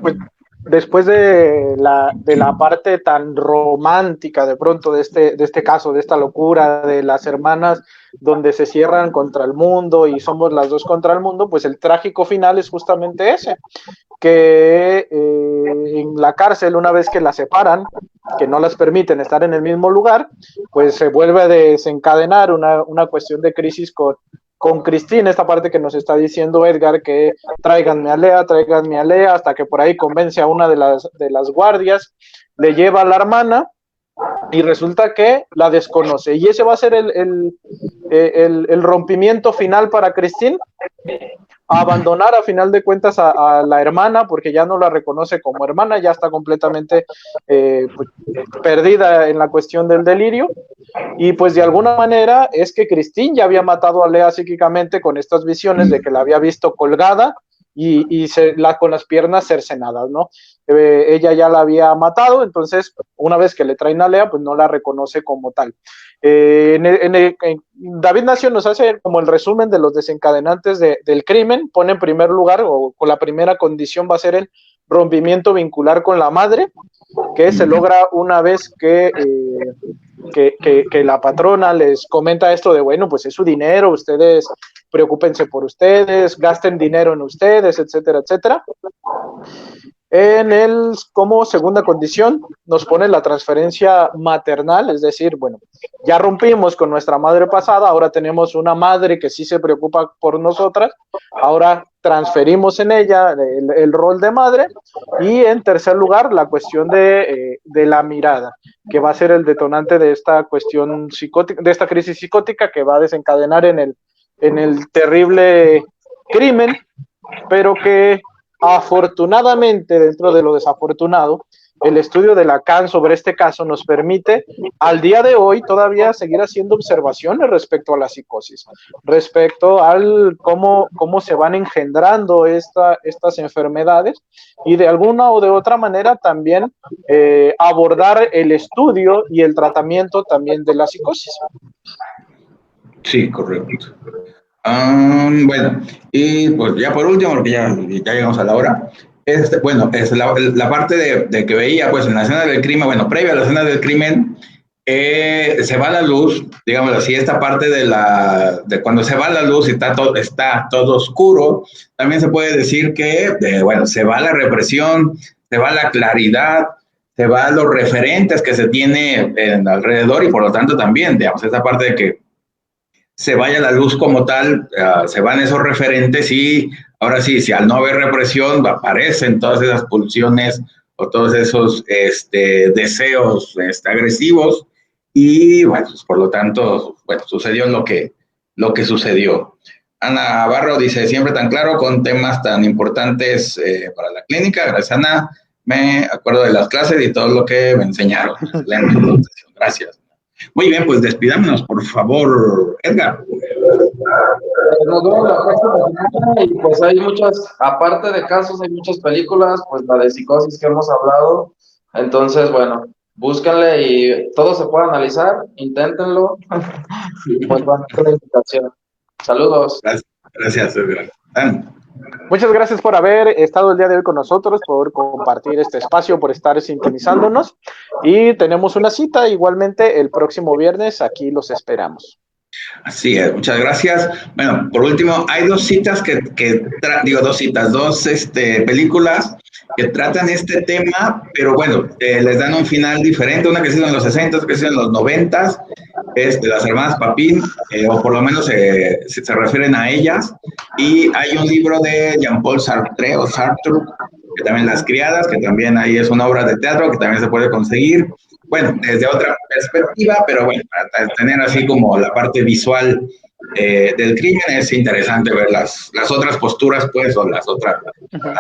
Pues, después de la parte tan romántica de pronto de este caso, de esta locura de las hermanas donde se cierran contra el mundo y somos las dos contra el mundo, pues el trágico final es justamente ese, que en la cárcel, una vez que las separan, que no las permiten estar en el mismo lugar, pues se vuelve a desencadenar una cuestión de crisis con Christine, esta parte que nos está diciendo Edgar, que tráiganme a Lea, hasta que por ahí convence a una de las guardias, le lleva a la hermana y resulta que la desconoce. Y ese va a ser el rompimiento final para Christine, abandonar a final de cuentas a la hermana, porque ya no la reconoce como hermana, ya está completamente pues, perdida en la cuestión del delirio, y pues de alguna manera es que Christine ya había matado a Lea psíquicamente con estas visiones de que la había visto colgada y con las piernas cercenadas, ¿no? Ella ya la había matado, entonces una vez que le traen a Lea, pues no la reconoce como tal. David Nacio nos hace como el resumen de los desencadenantes del crimen, pone en primer lugar, o con la primera condición va a ser el rompimiento vincular con la madre, que se logra una vez que la patrona les comenta esto de, bueno, pues es su dinero, ustedes preocúpense por ustedes, gasten dinero en ustedes, etcétera, etcétera. Como segunda condición, nos pone la transferencia maternal, es decir, bueno, ya rompimos con nuestra madre pasada, ahora tenemos una madre que sí se preocupa por nosotras, ahora transferimos en ella el rol de madre. Y en tercer lugar, la cuestión de la mirada, que va a ser el detonante de esta cuestión psicótica, de esta crisis psicótica que va a desencadenar en el terrible crimen, pero que afortunadamente, dentro de lo desafortunado, el estudio de Lacan sobre este caso nos permite al día de hoy todavía seguir haciendo observaciones respecto a la psicosis, respecto al cómo se van engendrando estas enfermedades, y de alguna o de otra manera también abordar el estudio y el tratamiento también de la psicosis. Sí, correcto. Bueno, y pues ya por último, porque ya llegamos a la hora, bueno, es la parte de que veía, pues en la escena del crimen, bueno, previa a la escena del crimen, se va la luz, digamos así, esta parte de cuando se va la luz y está todo oscuro, también se puede decir que, bueno, se va la represión, se va la claridad, se va los referentes que se tiene alrededor, y por lo tanto también, digamos, esta parte de que se vaya la luz como tal, se van esos referentes, y ahora sí, si al no haber represión aparecen todas esas pulsiones o todos esos deseos agresivos, y bueno, pues, por lo tanto, bueno, sucedió lo que sucedió. Ana Barro dice, siempre tan claro con temas tan importantes para la clínica. Gracias, Ana. Me acuerdo de las clases y todo lo que me enseñaron. Excelente. Gracias. Muy bien, pues despidámonos, por favor, Edgar. Nos vemos la próxima semana, y pues hay muchas, aparte de casos, hay muchas películas, pues la de psicosis que hemos hablado. Entonces, bueno, búsquenle y todo se puede analizar, inténtenlo. Y pues bueno, esta es la invitación. Saludos. Gracias, Edgar. Muchas gracias por haber estado el día de hoy con nosotros, por compartir este espacio, por estar sintonizándonos, y tenemos una cita igualmente el próximo viernes, aquí los esperamos. Así es, muchas gracias. Bueno, por último, hay dos películas que tratan este tema, pero bueno, les dan un final diferente, una que se hizo en los 60, otra que se hizo en los 90, de las hermanas Papin, o por lo menos se refieren a ellas, y hay un libro de Jean-Paul Sartre, que también Las Criadas, que también ahí es una obra de teatro que también se puede conseguir. Bueno, desde otra perspectiva, pero bueno, para tener así como la parte visual del crimen, es interesante ver las otras posturas, pues, o las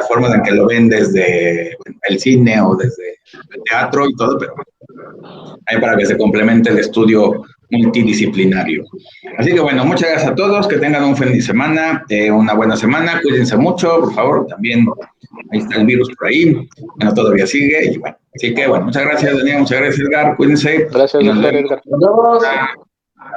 formas en que lo ven desde el cine o desde el teatro y todo, pero bueno, hay para que se complemente el estudio multidisciplinario. Así que bueno, muchas gracias a todos, que tengan un feliz semana, una buena semana, cuídense mucho, por favor, también ahí está el virus por ahí, bueno, todavía sigue, y bueno, así que bueno, muchas gracias, Daniel, muchas gracias, Edgar, cuídense. Gracias, doctor Edgar. Nos vemos. La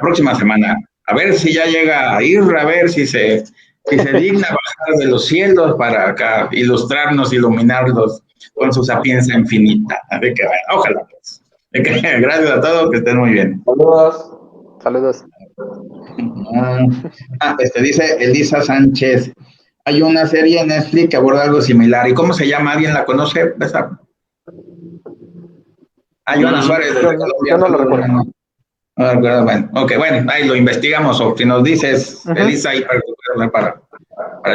próxima semana, a ver si ya llega a ir, a ver si se digna bajar de los cielos para acá, ilustrarnos, iluminarlos con su sapiencia infinita. Así que bueno, ojalá pues. Gracias a todos, que estén muy bien. Saludos. Saludos. Dice Elisa Sánchez, hay una serie en Netflix que aborda algo similar. ¿Y cómo se llama? ¿Alguien la conoce? Joana Suárez. Yo no lo recuerdo. Bueno, bueno, ahí lo investigamos, o si nos dices, Elisa, ahí para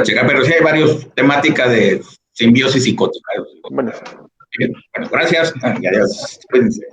checar, pero sí hay varias temáticas de simbiosis psicótica. Bueno. Bien, bueno, gracias y adiós. Cuídense.